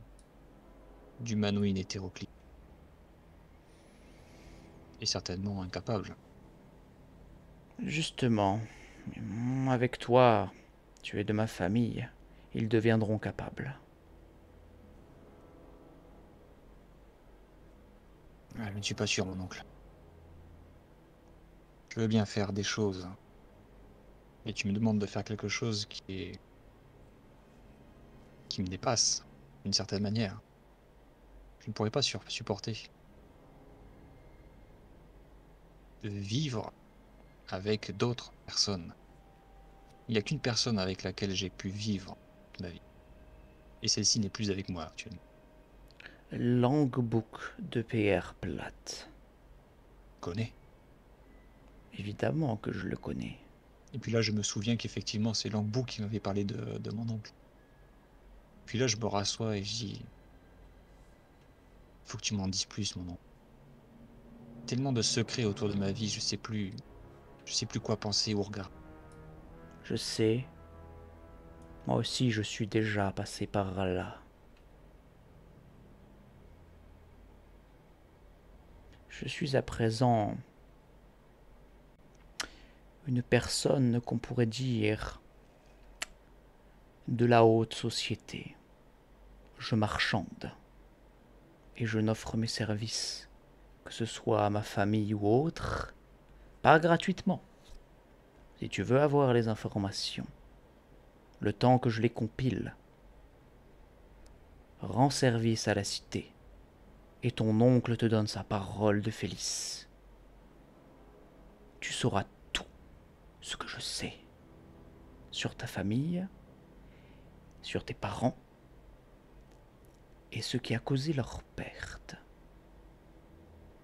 d'humanoïdes hétéroclites? Et certainement incapables. Justement, avec toi, tu es de ma famille, ils deviendront capables. Ah, je ne suis pas sûr, mon oncle. Je veux bien faire des choses. Et tu me demandes de faire quelque chose qui me dépasse, d'une certaine manière. Je ne pourrais pas supporter de vivre avec d'autres personnes. Il n'y a qu'une personne avec laquelle j'ai pu vivre toute ma vie. Et celle-ci n'est plus avec moi actuellement. Languebook de P.R. Platt. Je connais. Évidemment que je le connais. Et puis là, je me souviens qu'effectivement, c'est Langbou qui m'avait parlé de mon oncle. Puis là, je me rassois et je dis, faut que tu m'en dises plus, mon oncle. Tellement de secrets autour de ma vie, je sais plus quoi penser ou regarder. Je sais. Moi aussi, je suis déjà passé par là. Je suis à présent une personne qu'on pourrait dire de la haute société. Je marchande et je n'offre mes services, que ce soit à ma famille ou autre, pas gratuitement. Si tu veux avoir les informations, le temps que je les compile, rends service à la cité, et ton oncle te donne sa parole de Félix. Tu sauras tout ce que je sais sur ta famille, sur tes parents, et ce qui a causé leur perte.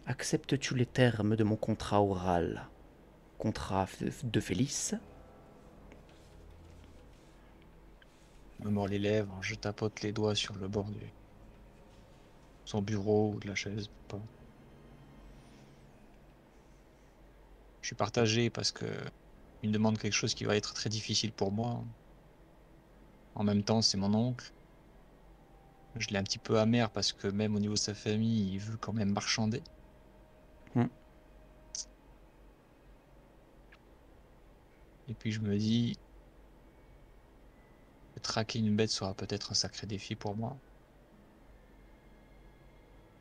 Acceptes-tu les termes de mon contrat oral, contrat de Félix? Je me mords les lèvres, je tapote les doigts sur le bord de son bureau ou de la chaise. Pas. Je suis partagé parce que il me demande quelque chose qui va être très difficile pour moi. En même temps, c'est mon oncle. Je l'ai un petit peu amer parce que même au niveau de sa famille, il veut quand même marchander. Hmm. Et puis je me dis, traquer une bête sera peut-être un sacré défi pour moi.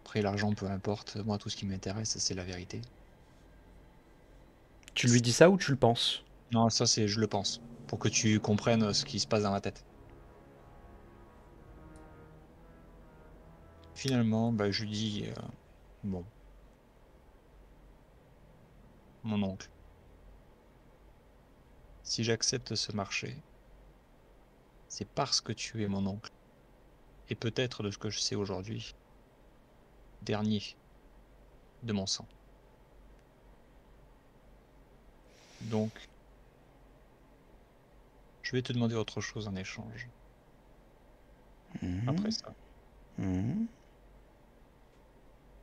Après, l'argent, peu importe. Moi, tout ce qui m'intéresse, c'est la vérité. Tu lui dis ça ou tu le penses? Non, ça, je le pense. Pour que tu comprennes ce qui se passe dans ma tête. Finalement, bah, je lui dis, bon, mon oncle, si j'accepte ce marché, c'est parce que tu es mon oncle. Et peut-être, de ce que je sais aujourd'hui, dernier de mon sang. Donc, je vais te demander autre chose en échange. Après ça,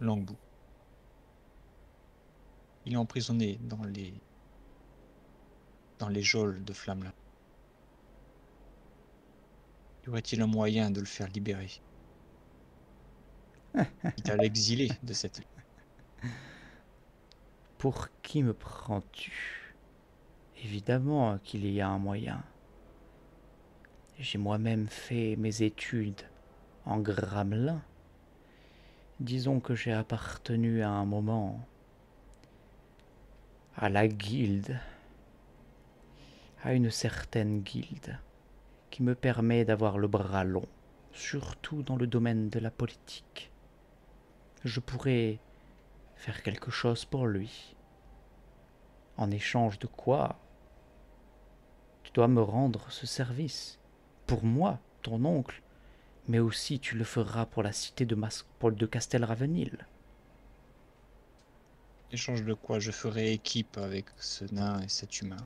Langbou. Il est emprisonné dans les geôles de Flamelin. Y aurait-il un moyen de le faire libérer? Quitte à l'exiler de cette... Pour qui me prends-tu? Évidemment qu'il y a un moyen. J'ai moi-même fait mes études en Gramelin. Disons que j'ai appartenu à un moment à la guilde, à une certaine guilde, qui me permet d'avoir le bras long, surtout dans le domaine de la politique. Je pourrais faire quelque chose pour lui. En échange de quoi, tu dois me rendre ce service. Pour moi, ton oncle, mais aussi tu le feras pour la cité de Castelravenil. Échange de quoi je ferai équipe avec ce nain et cet humain.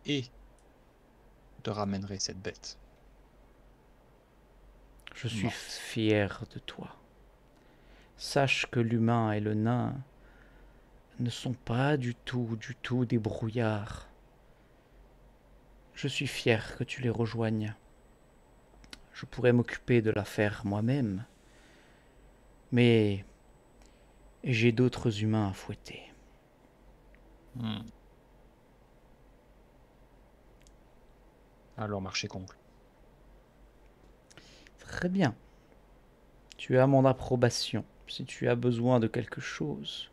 Et te ramènerai cette bête. Je suis Morte. fier de toi. Sache que l'humain et le nain ne sont pas du tout des brouillards. Je suis fier que tu les rejoignes. Je pourrais m'occuper de l'affaire moi-même, mais j'ai d'autres humains à fouetter. Alors, marché conclu. Très bien. Tu as mon approbation. Si tu as besoin de quelque chose,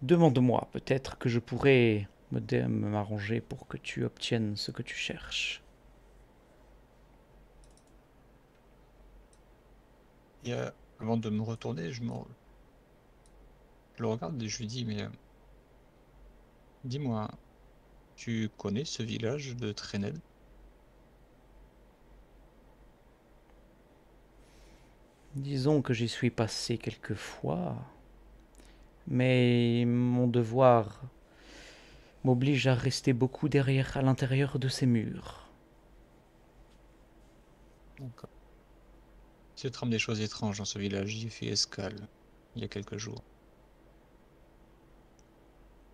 demande-moi. Peut-être que je pourrais m'arranger pour que tu obtiennes ce que tu cherches. Et avant de me retourner, je le regarde et je lui dis, mais dis-moi, tu connais ce village de Trened? Disons que j'y suis passé quelques fois, mais mon devoir m'oblige à rester beaucoup derrière à l'intérieur de ces murs. Donc, tu trames des choses étranges dans ce village. J'y ai fait escale il y a quelques jours.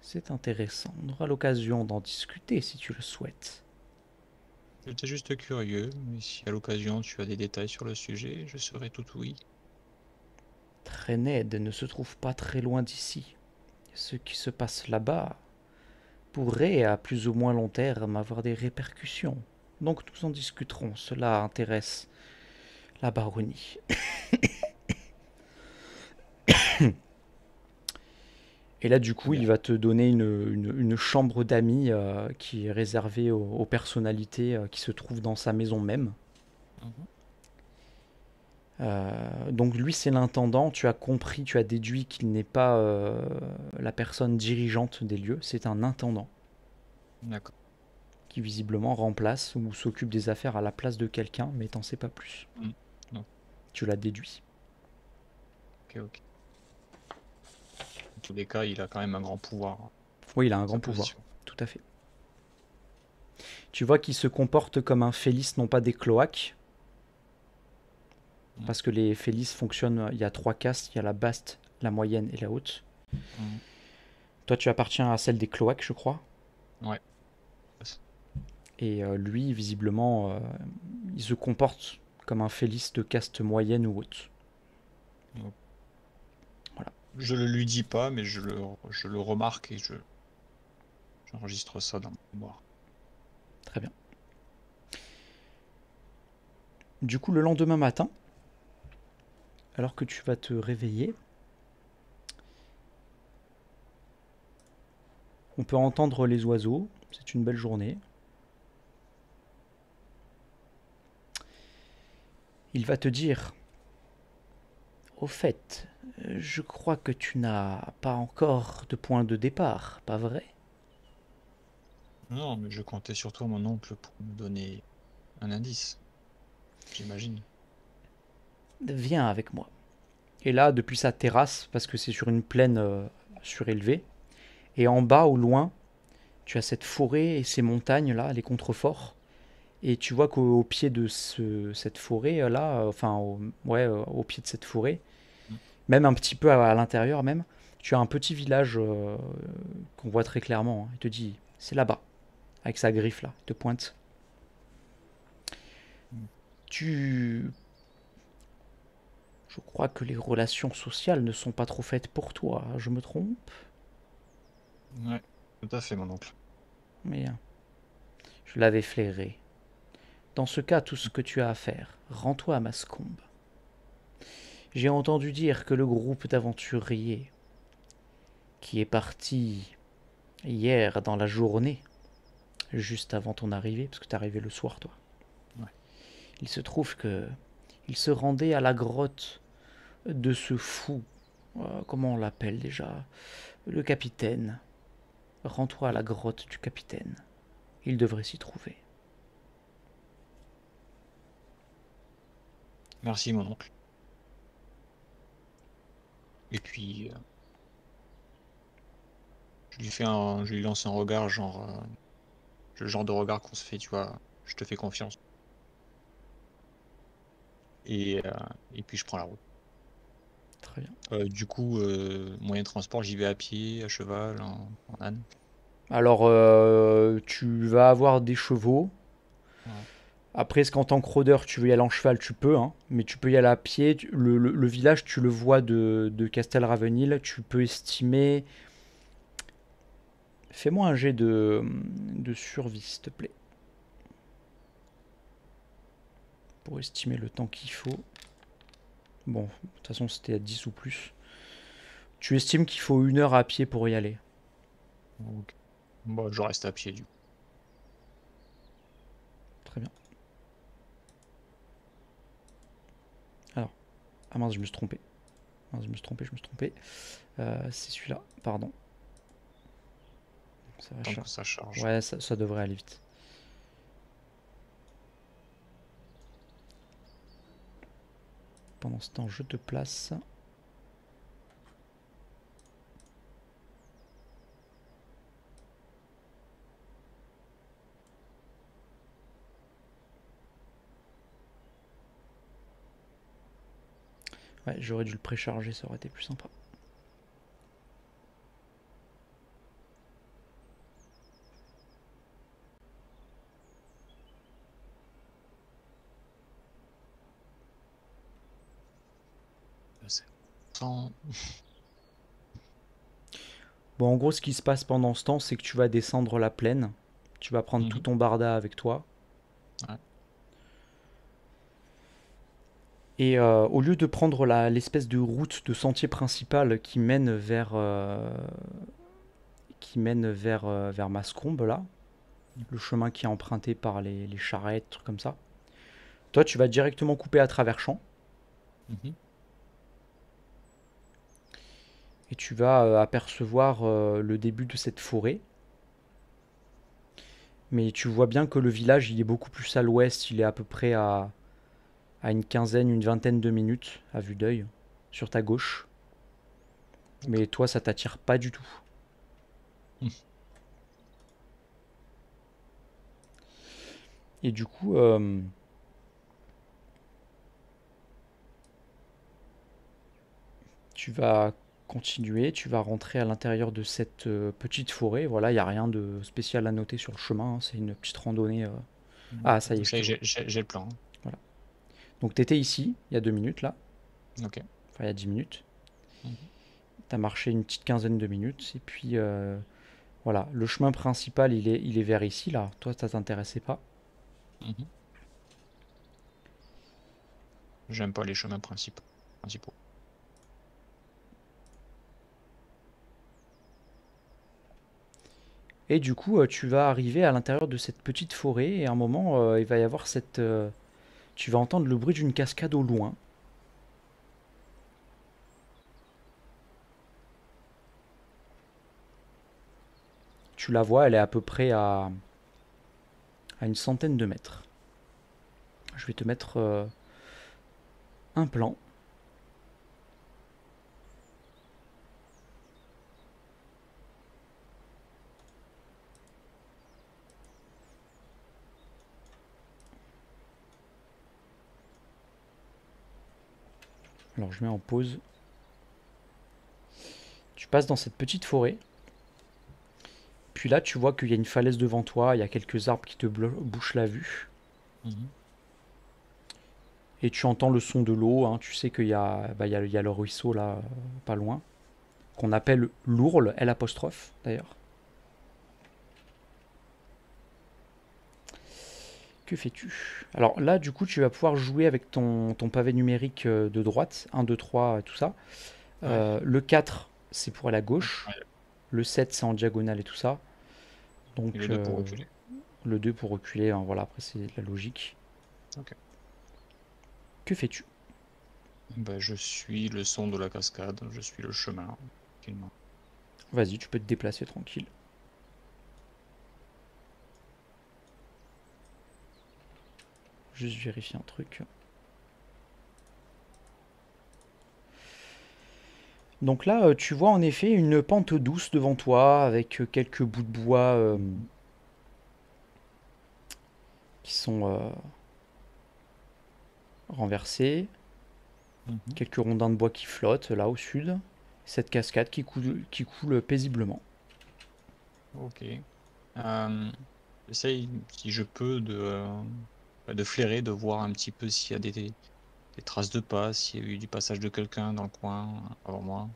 C'est intéressant. On aura l'occasion d'en discuter si tu le souhaites. J'étais juste curieux, mais si à l'occasion tu as des détails sur le sujet, je serai tout oui. Trened ne se trouve pas très loin d'ici. Ce qui se passe là-bas pourrait, à plus ou moins long terme, avoir des répercussions. Donc nous en discuterons. Cela intéresse la baronnie. Et là, du coup, Bien. il va te donner une chambre d'amis qui est réservée aux personnalités qui se trouvent dans sa maison même. Mhm. Donc lui, c'est l'intendant. Tu as compris, tu as déduit qu'il n'est pas la personne dirigeante des lieux. C'est un intendant D'accord. qui visiblement remplace ou s'occupe des affaires à la place de quelqu'un, mais t'en sais pas plus. Non. Tu l'as déduit. Ok. Dans tous les cas, il a quand même un grand pouvoir. Oui, il a un Sa grand pouvoir. position. Tout à fait. Tu vois qu'il se comporte comme un Félis, non pas des cloaques. Parce que les Félis fonctionnent, il y a 3 castes, il y a la basse, la moyenne et la haute. Mhm. Toi, tu appartiens à celle des cloaques, je crois. Ouais. Et lui, visiblement, il se comporte comme un Félis de caste moyenne ou haute. Donc, Voilà. je le lui dis pas, mais je le remarque et j'enregistre ça dans ma mémoire. Très bien. Du coup, le lendemain matin, alors que tu vas te réveiller, on peut entendre les oiseaux. C'est une belle journée. Il va te dire, au fait, je crois que tu n'as pas encore de point de départ, pas vrai? Non, mais je comptais surtout mon oncle pour me donner un indice. J'imagine. Viens avec moi. Et là, depuis sa terrasse, parce que c'est sur une plaine surélevée, et en bas, au loin, tu as cette forêt et ces montagnes-là, les contreforts. Et tu vois qu'au pied de cette forêt-là, au pied de cette forêt, Mm. même un petit peu à l'intérieur même, tu as un petit village qu'on voit très clairement, hein. Il te dit, c'est là-bas, avec sa griffe là, il te pointe. Mm. Je crois que les relations sociales ne sont pas trop faites pour toi, je me trompe? Ouais, tout à fait, mon oncle. Mais je l'avais flairé. Dans ce cas, tout ce que tu as à faire, rends-toi à Mascombe. J'ai entendu dire que le groupe d'aventuriers qui est parti hier dans la journée, juste avant ton arrivée, parce que t'es arrivé le soir, toi. Ouais. Il se trouve que il se rendait à la grotte de ce fou. Comment on l'appelle déjà? Le capitaine. Rends-toi à la grotte du capitaine. Il devrait s'y trouver. Merci, mon oncle. Et puis, je lui lance un regard, genre, le genre de regard qu'on se fait, tu vois, je te fais confiance. Et, euh, et puis je prends la route. Très bien. Du coup, moyen de transport, j'y vais à pied, à cheval, en âne. Alors, tu vas avoir des chevaux. Ouais. Après, est-ce qu'en tant que rôdeur, tu veux y aller en cheval, tu peux, hein, mais tu peux y aller à pied. Le village, tu le vois de Castelravenil. Tu peux estimer. Fais-moi un jet de survie, s'il te plaît. pour estimer le temps qu'il faut. Bon, de toute façon, c'était à 10 ou plus. Tu estimes qu'il faut 1 heure à pied pour y aller. Ok. Bon, je reste à pied du coup. Très bien. Alors, ah mince, je me suis trompé. Mince, je me suis trompé. C'est celui-là, pardon. Ça va Tant que ça charge. Ouais, ça devrait aller vite. Pendant ce temps, je te place. Ouais, j'aurais dû le précharger, ça aurait été plus sympa. C'est sans- Bon, en gros, ce qui se passe pendant ce temps, c'est que tu vas descendre la plaine. Tu vas prendre tout Mhm. ton barda avec toi. Ouais. Et au lieu de prendre l'espèce de route de sentier principal qui mène vers Mascombe, là, le chemin qui est emprunté par les charrettes, trucs comme ça, toi, tu vas directement couper à travers champs. Mhm. Et tu vas apercevoir le début de cette forêt. Mais tu vois bien que le village, il est beaucoup plus à l'ouest. Il est à peu près à une quinzaine, une vingtaine de minutes à vue d'œil sur ta gauche. Mais toi, ça t'attire pas du tout. Mhm. Et du coup, tu vas continuer, tu vas rentrer à l'intérieur de cette petite forêt. Voilà, il n'y a rien de spécial à noter sur le chemin, hein. C'est une petite randonnée. Ah, ça y est, je Ça y te est, vois. j'ai le plan. Voilà. Donc, tu étais ici, il y a 2 minutes, là. Ok. Enfin, il y a 10 minutes. Mhm. Tu as marché une petite quinzaine de minutes. Et puis, voilà, le chemin principal, il est vers ici, là. Toi, ça t'intéressait pas. Mhm. J'aime pas les chemins principaux. Et du coup, tu vas arriver à l'intérieur de cette petite forêt. Et à un moment, il va y avoir tu vas entendre le bruit d'une cascade au loin. Tu la vois, elle est à peu près à une centaine de mètres. Je vais te mettre un plan. Alors je mets en pause. Tu passes dans cette petite forêt. Puis là, tu vois qu'il y a une falaise devant toi. Il y a quelques arbres qui te bouchent la vue. Mhm. Et tu entends le son de l'eau, hein. Tu sais qu'il y a, bah, il y a le ruisseau là, pas loin, qu'on appelle l'Ourle, L apostrophe d'ailleurs. Que fais-tu? Alors là, du coup, tu vas pouvoir jouer avec ton pavé numérique de droite, 1, 2, 3, tout ça. Ouais. Le 4, c'est pour aller à Ouais. gauche. Le 7, c'est en diagonale et tout ça. Et Donc le 2 pour reculer. le 2 pour reculer, hein, voilà, après c'est la logique. Ok. Que fais-tu? Ben, je suis le son de la cascade, je suis le chemin. Tranquillement. Vas-y, tu peux te déplacer tranquille. Juste vérifier un truc. Donc là, tu vois en effet une pente douce devant toi avec quelques bouts de bois qui sont renversés, Mhm. quelques rondins de bois qui flottent là au sud, cette cascade qui coule paisiblement. Ok. Euh, J'essaye, si je peux, de flairer, de voir un petit peu s'il y a des traces de pas, s'il y a eu du passage de quelqu'un dans le coin avant moi.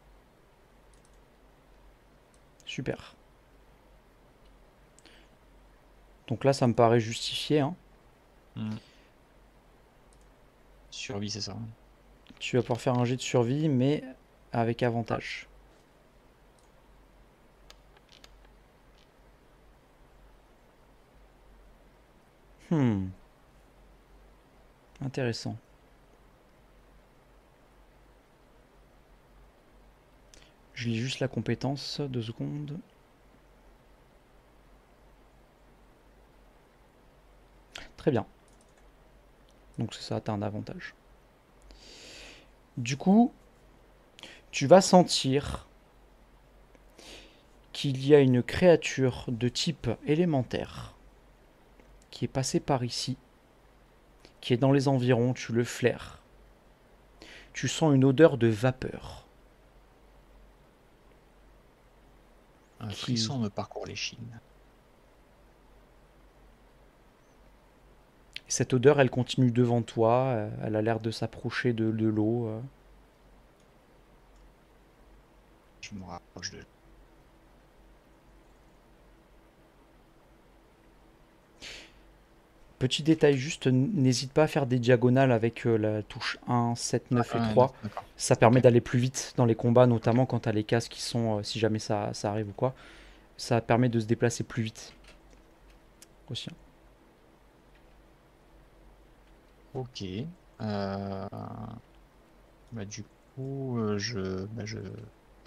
Super. Donc là, ça me paraît justifié, hein. Hmm. Survie, c'est ça. Tu vas pouvoir faire un jet de survie, mais avec avantage. Intéressant. Je lis juste la compétence, 2 secondes. Très bien. Donc c'est ça, tu as un avantage. Du coup, tu vas sentir qu'il y a une créature de type élémentaire qui est passée par ici, qui est dans les environs, tu le flaires. Tu sens une odeur de vapeur. Un frisson me parcourt l'échine. Cette odeur, elle continue devant toi, elle a l'air de s'approcher de l'eau. Je me rapproche de... Petit détail juste, n'hésite pas à faire des diagonales avec la touche 1, 7, 9 et 3. Ça permet d'aller plus vite dans les combats, notamment quand tu as les cases qui sont, si jamais ça arrive ou quoi. Ça permet de se déplacer plus vite. Aussi. Ok. Bah, du coup, je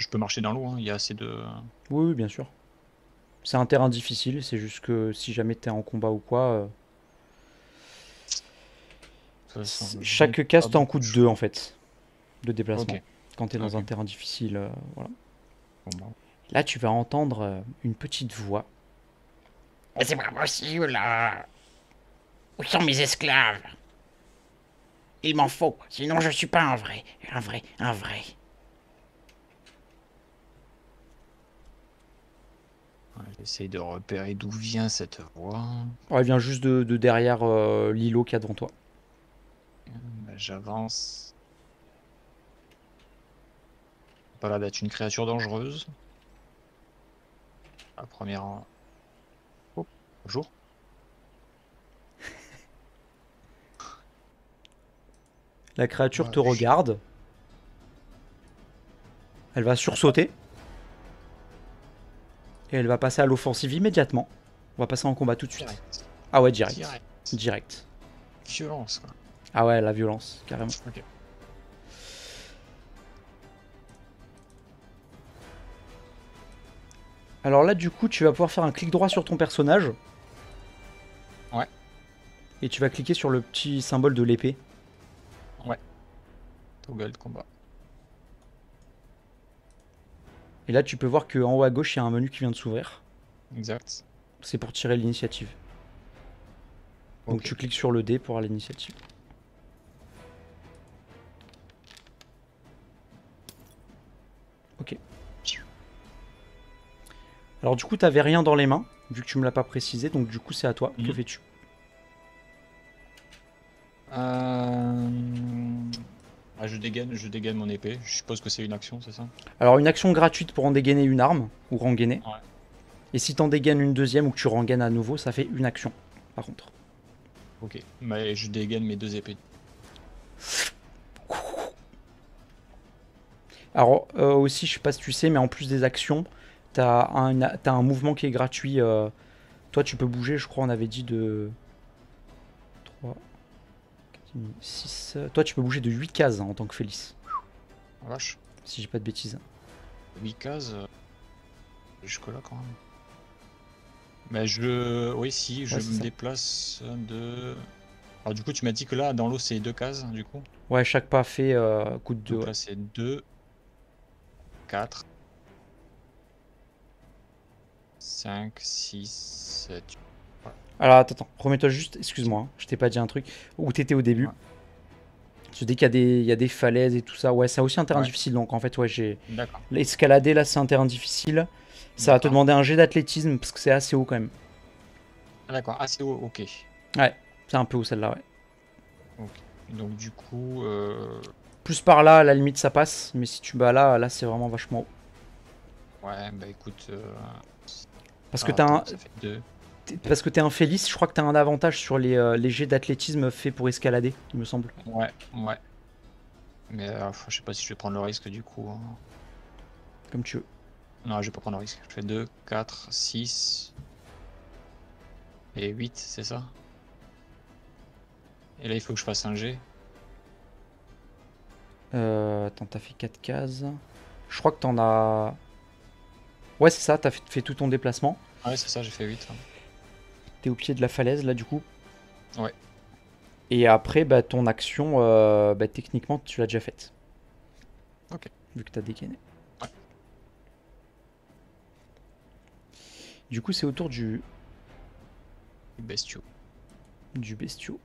peux marcher dans l'eau, hein. Il y a assez de... Oui, bien sûr. C'est un terrain difficile, c'est juste que si jamais tu es en combat ou quoi... chaque case t'en coûte 2 en fait, de déplacement. Okay. Quand tu es dans un terrain difficile, voilà. Bon, bah. Là, tu vas entendre une petite voix. Mais c'est pas possible, là. Où sont mes esclaves? Il m'en faut, sinon je suis pas un vrai. J'essaye de repérer d'où vient cette voix. Elle vient juste de derrière l'îlot qu'il y a devant toi. Bah, j'avance. Pas là d'être une créature dangereuse. La première... Oh, bonjour. La créature te regarde. Elle va sursauter. Et elle va passer à l'offensive immédiatement. On va passer en combat tout de suite. Direct. Ah ouais, direct. Violence, quoi. Ah ouais, la violence, carrément. Okay. Alors là, du coup, tu vas pouvoir faire un clic droit sur ton personnage. Ouais. Et tu vas cliquer sur le petit symbole de l'épée. Ouais. Toggle de combat. Et là, tu peux voir qu'en haut à gauche, il y a un menu qui vient de s'ouvrir. Exact. C'est pour tirer l'initiative. Donc tu cliques sur le dé pour aller à l'initiative. Ok. Alors du coup, t'avais rien dans les mains, vu que tu me l'as pas précisé, donc du coup, c'est à toi. Que fais-tu? Je dégaine mon épée. Je suppose que c'est une action, c'est ça? Alors une action gratuite pour en dégainer une arme, ou rengainer. Ouais. Et si t'en dégaines une deuxième ou que tu rengaines à nouveau, ça fait une action, par contre. Ok, mais je dégaine mes 2 épées. Alors aussi, je sais pas si tu sais, mais en plus des actions, t'as un mouvement qui est gratuit. Toi, tu peux bouger, je crois, on avait dit de 3, 4, 6. Toi, tu peux bouger de 8 cases en tant que Félix. Oh, vache. Si j'ai pas de bêtises. 8 cases. Jusque là quand même. Mais oui, si, je me déplace de... Alors du coup, tu m'as dit que là, dans l'eau, c'est 2 cases, du coup? Ouais, chaque pas fait coûte 2. Donc là, c'est 2, 4, 5, 6, 7... Ouais. Alors attends, remets-toi juste, excuse-moi, hein, je t'ai pas dit un truc. Où t'étais au début. Ouais. Je dis qu'il y a des falaises et tout ça. Ouais, c'est aussi un terrain difficile, donc en fait, ouais, j'ai... L'escalader, là, c'est un terrain difficile. Ça va te demander un jet d'athlétisme, parce que c'est assez haut quand même. Ah d'accord, assez haut, ok. Ouais, c'est un peu haut celle-là, ouais. Ok, donc du coup... Plus par là, à la limite, ça passe. Mais si tu bats là, c'est vraiment vachement haut. Ouais, bah écoute... Parce que t'as un... Ça fait 2. parce que t'es un Félix, je crois que t'as un avantage sur les jets d'athlétisme faits pour escalader, il me semble. Ouais, ouais. Mais je sais pas si je vais prendre le risque du coup, hein. Comme tu veux. Non, je vais pas prendre le risque. Je fais 2, 4, 6 et 8, c'est ça? Et là, il faut que je fasse un G. Attends, t'as fait 4 cases. Je crois que t'en as... Ouais, c'est ça, t'as fait tout ton déplacement. Ouais, c'est ça, j'ai fait 8. T'es au pied de la falaise, là, du coup. Ouais. Et après, bah, ton action, bah, techniquement, tu l'as déjà faite. Ok. Vu que t'as dégainé. Ouais. Du coup, c'est au tour du Bestiaux. bestiau.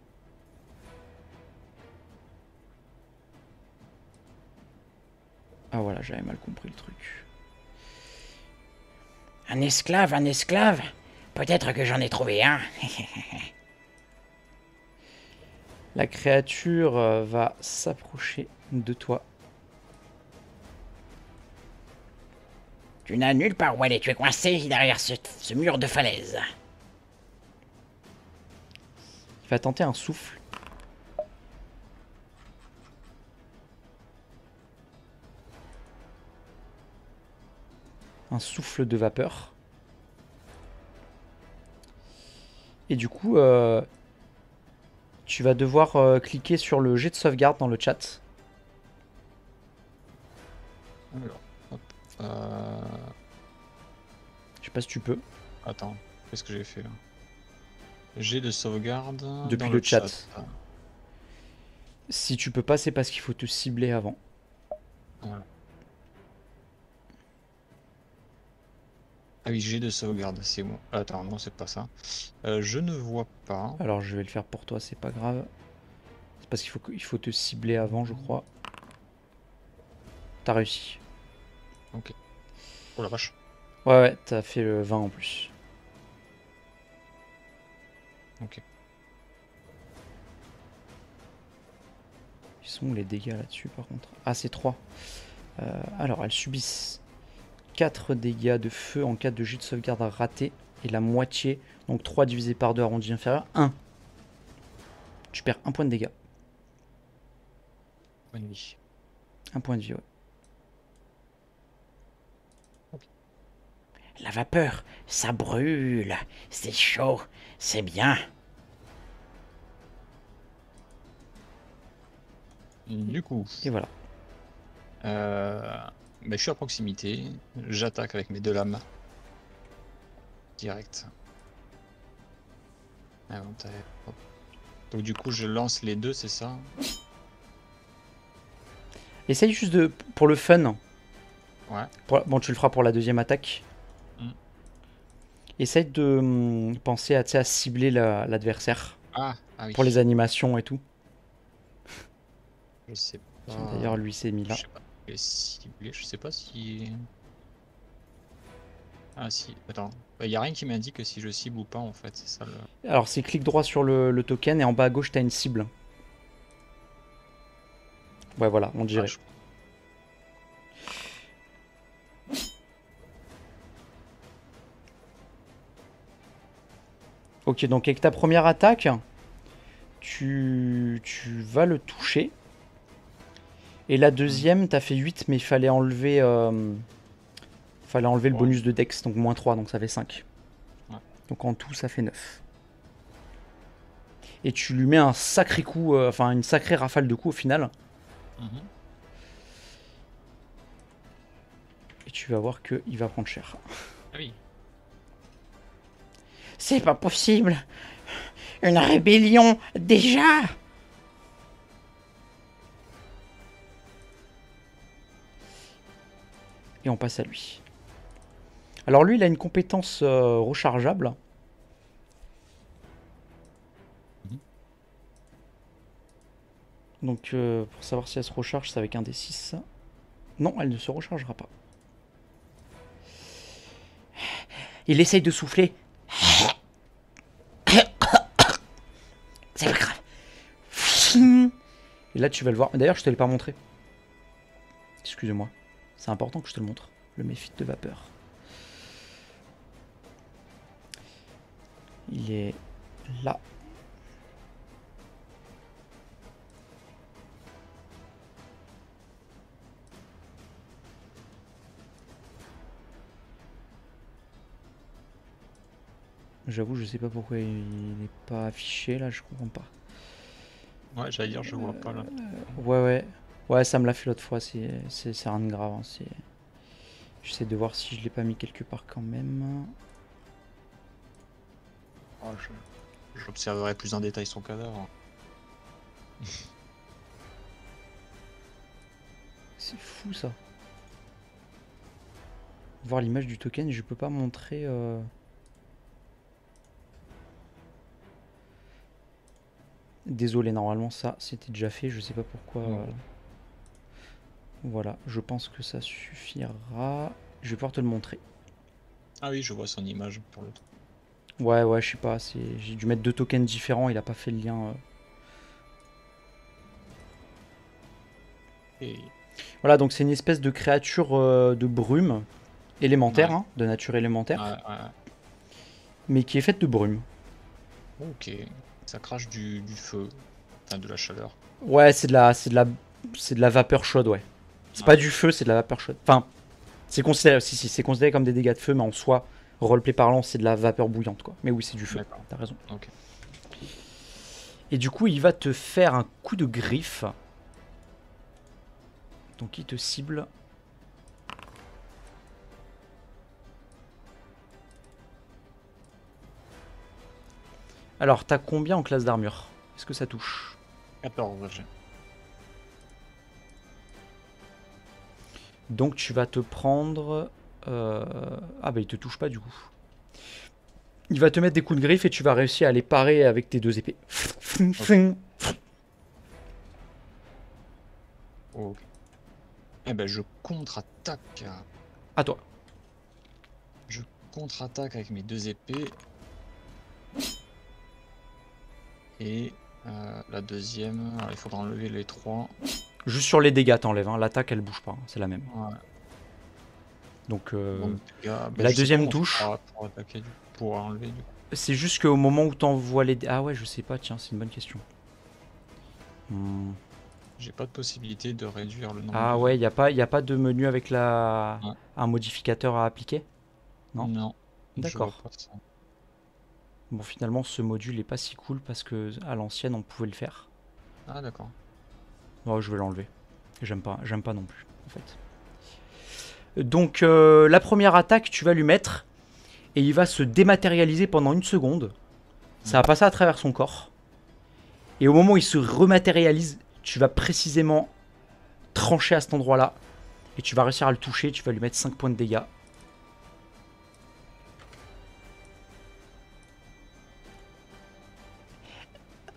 Ah voilà, j'avais mal compris le truc. Un esclave, un esclave? Peut-être que j'en ai trouvé un. La créature va s'approcher de toi. Tu n'as nulle part où aller, tu es coincé derrière ce mur de falaise. Il va tenter un souffle. Un souffle de vapeur. Et du coup, tu vas devoir cliquer sur le jet de sauvegarde dans le chat. Alors, hop. Je sais pas si tu peux. Attends, qu'est-ce que j'ai fait là? J'ai de sauvegarde Depuis dans le chat. Ah, Si tu peux pas, c'est parce qu'il faut te cibler avant. voilà. Ah oui, j'ai de sauvegarde, c'est bon. Attends, non, c'est pas ça. Je ne vois pas. Alors je vais le faire pour toi, c'est pas grave. C'est parce qu'il faut te cibler avant, je crois. T'as réussi. Ok. Oh la vache. Ouais, ouais, t'as fait le 20 en plus. Ok. Ils sont où les dégâts là-dessus par contre? Ah, c'est 3. Alors, elles subissent 4 dégâts de feu en cas de jet de sauvegarde raté. Et la moitié, donc 3 divisé par 2 arrondi inférieur, 1. Tu perds 1 point de dégâts. Bonne vie. 1 point de vie, ouais. La vapeur, ça brûle. C'est chaud, c'est bien. Du coup, Et voilà. je suis à proximité. J'attaque avec mes 2 lames. Direct. Inventaire. Hop. Donc du coup, je lance les 2, c'est ça? Essaye juste de, pour le fun. Ouais. Bon, tu le feras pour la deuxième attaque. Essaye de penser à cibler l'adversaire. Ah oui. Pour les animations et tout. Je sais pas. D'ailleurs, lui s'est mis là. Je sais pas. Les ciblés, je sais pas si. Ah si, attends. Il y a rien qui m'indique si je cible ou pas en fait, c'est ça le. Alors, c'est clic droit sur le token et en bas à gauche, t'as une cible. Ouais, voilà, on dirait. Ok, donc avec ta première attaque, tu vas le toucher. Et la deuxième, t'as fait 8, mais il fallait enlever, le bonus de Dex, donc moins 3, donc ça fait 5. Ouais. Donc en tout, ça fait 9. Et tu lui mets un sacré coup, enfin une sacrée rafale de coups au final. Et tu vas voir qu'il va prendre cher. Ah oui. C'est pas possible. Une rébellion, déjà? Et on passe à lui. Alors lui, il a une compétence rechargeable. Donc pour savoir si elle se recharge, c'est avec un D6. Non, elle ne se rechargera pas. Il essaye de souffler. C'est pas grave. Et là, tu vas le voir. D'ailleurs, je te l'ai pas montré. Excusez-moi. C'est important que je te le montre. Le méphite de vapeur. Il est là. J'avoue, je sais pas pourquoi il n'est pas affiché là, je comprends pas. Ouais, j'allais dire, je vois pas là. Ouais. Ouais, ça me l'a fait l'autre fois, c'est rien de grave. Hein, j'essaie de voir si je l'ai pas mis quelque part quand même. Oh, j'observerai plus en détail son cadavre. C'est fou ça. Voir l'image du token, je peux pas montrer. Désolé, normalement ça c'était déjà fait, je sais pas pourquoi. Voilà, je pense que ça suffira. Je vais pouvoir te le montrer. Ah oui, je vois son image pour le truc. Ouais, je sais pas, j'ai dû mettre deux tokens différents, il a pas fait le lien. Et Voilà, donc c'est une espèce de créature de brume élémentaire, ouais. hein, de nature élémentaire, Ouais. mais qui est faite de brume. Ok, ça crache du feu, enfin de la chaleur. Ouais, c'est de la vapeur chaude, ouais. C'est pas du feu, c'est de la vapeur chaude. Enfin, c'est considéré, si, c'est considéré comme des dégâts de feu, mais en soi, roleplay parlant, c'est de la vapeur bouillante, quoi. Mais oui, c'est du feu. D'accord. T'as raison. Ok. Et du coup, il va te faire un coup de griffe. Donc, il te cible. Alors, t'as combien en classe d'armure? Est-ce que ça touche? 14, j'ai. Donc, tu vas te prendre. Ah, bah, il te touche pas du coup. Il va te mettre des coups de griffe et tu vas réussir à les parer avec tes deux épées. Ok. Eh ben, je contre-attaque. À toi. Je contre-attaque avec mes deux épées. Et la deuxième, alors, il faudra enlever les 3. Juste sur les dégâts, t'enlèves. Hein. L'attaque, elle bouge pas. Hein. C'est la même. Ouais. Donc, Donc, la je sais pas deuxième comment on fait touche. pour attaquer, pour enlever du coup. C'est juste qu'au moment où t'envoies les. Ah ouais, je sais pas. Tiens, c'est une bonne question. J'ai pas de possibilité de réduire le nombre Ah ouais, y a pas de menu avec Ouais. un modificateur à appliquer? Non. Non, je vois D'accord. pas ça. Bon, finalement, ce module est pas si cool parce que à l'ancienne, on pouvait le faire. Ah d'accord. Oh, je vais l'enlever. J'aime pas non plus, en fait. Donc, la première attaque, tu vas lui mettre et il va se dématérialiser pendant une seconde. Ça va passer à travers son corps. Et au moment où il se rematérialise, tu vas précisément trancher à cet endroit-là. Et tu vas réussir à le toucher. Tu vas lui mettre 5 points de dégâts.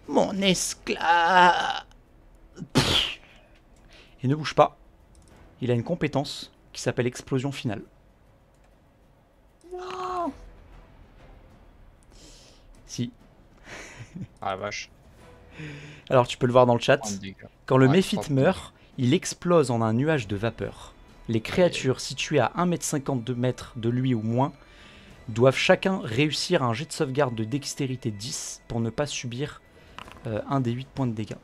Mon esclave. Et ne bouge pas. Il a une compétence qui s'appelle explosion finale. Non. Si. Ah la vache. Alors tu peux le voir dans le chat. 3 de dégâts. Quand le Ouais, méphite 3 points de dégâts. meurt, il explose en un nuage de vapeur. Les créatures situées à 1,52 m de lui ou moins doivent chacun réussir un jet de sauvegarde de dextérité 10 pour ne pas subir un des 8 points de dégâts.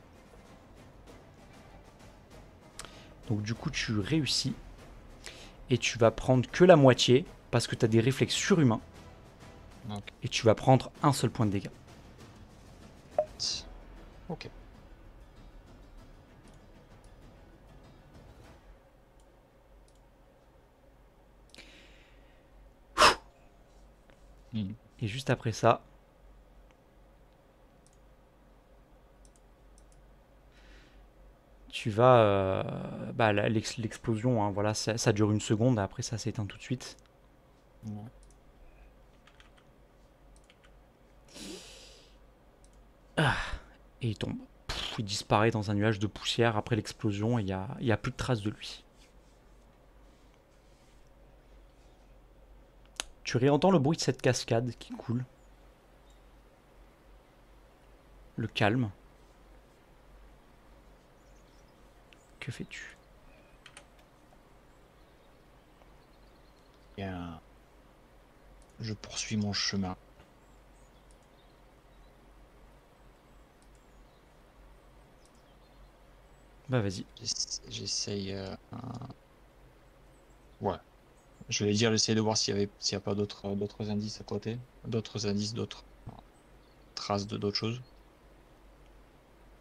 Donc du coup tu réussis et tu vas prendre que la moitié parce que tu as des réflexes surhumains. Ok. Et tu vas prendre un seul point de dégâts. Ok. Et juste après ça, tu vas... l'explosion, hein, voilà, ça dure une seconde, après ça s'éteint tout de suite. Ouais. Et il tombe. Il disparaît dans un nuage de poussière après l'explosion et il n'y a plus de traces de lui. Tu réentends le bruit de cette cascade qui coule. Le calme. Que fais-tu? Bien. Je poursuis mon chemin. Bah vas-y. J'essaye. Ouais. Je vais dire, j'essaie de voir s'il y a pas d'autres indices à côté. D'autres indices, d'autres traces de d'autres choses.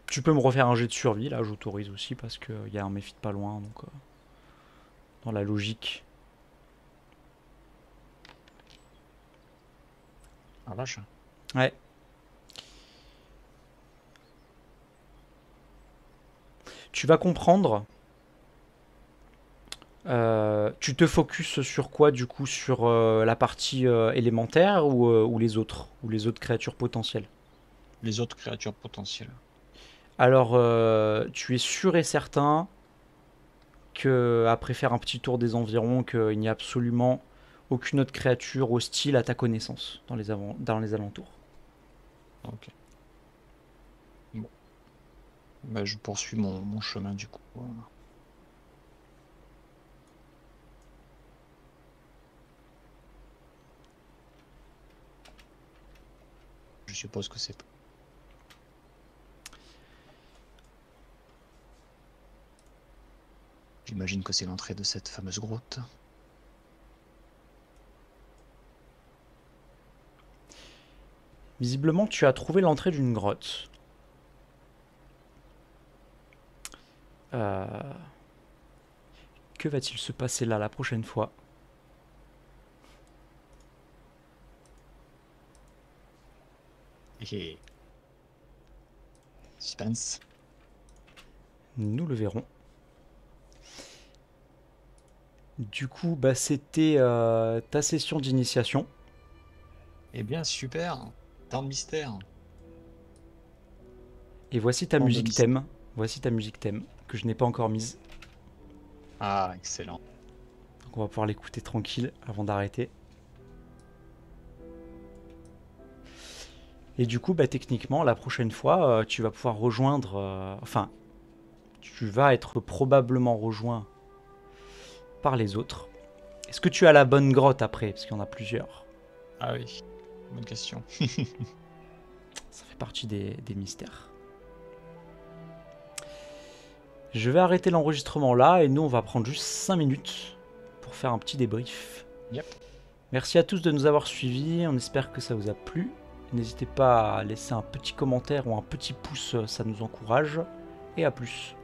Tu peux me refaire un jet de survie, là, j'autorise aussi, parce qu'il y a un méfite pas loin, donc... dans la logique. Ah vache. Ouais. Tu vas comprendre. Tu te focuses sur quoi, du coup? Sur la partie élémentaire ou les autres? Ou les autres créatures potentielles? Les autres créatures potentielles. Alors, tu es sûr et certain que, après faire un petit tour des environs, qu'il n'y a absolument aucune autre créature hostile à ta connaissance dans dans les alentours. Ok. Bon. Bah, je poursuis mon chemin du coup. Je suppose que c'est... J'imagine que c'est l'entrée de cette fameuse grotte. Visiblement, tu as trouvé l'entrée d'une grotte. Euh, Que va-t-il se passer là la prochaine fois? Et... Suspense. Nous le verrons. Du coup, bah, c'était ta session d'initiation. Eh bien, super. Tant de mystère. Et voici ta Tant de musique mystère. thème. Voici ta musique thème, que je n'ai pas encore mise. Ah, excellent. Donc on va pouvoir l'écouter tranquille avant d'arrêter. Et du coup, bah, techniquement, la prochaine fois, tu vas pouvoir rejoindre... enfin, tu vas être probablement rejoint par les autres. Est-ce que tu as la bonne grotte après? Parce qu'il y en a plusieurs. Ah oui, bonne question. Ça fait partie des mystères. Je vais arrêter l'enregistrement là et nous on va prendre juste 5 minutes pour faire un petit débrief. Yep. Merci à tous de nous avoir suivis, on espère que ça vous a plu. N'hésitez pas à laisser un petit commentaire ou un petit pouce, ça nous encourage. Et à plus.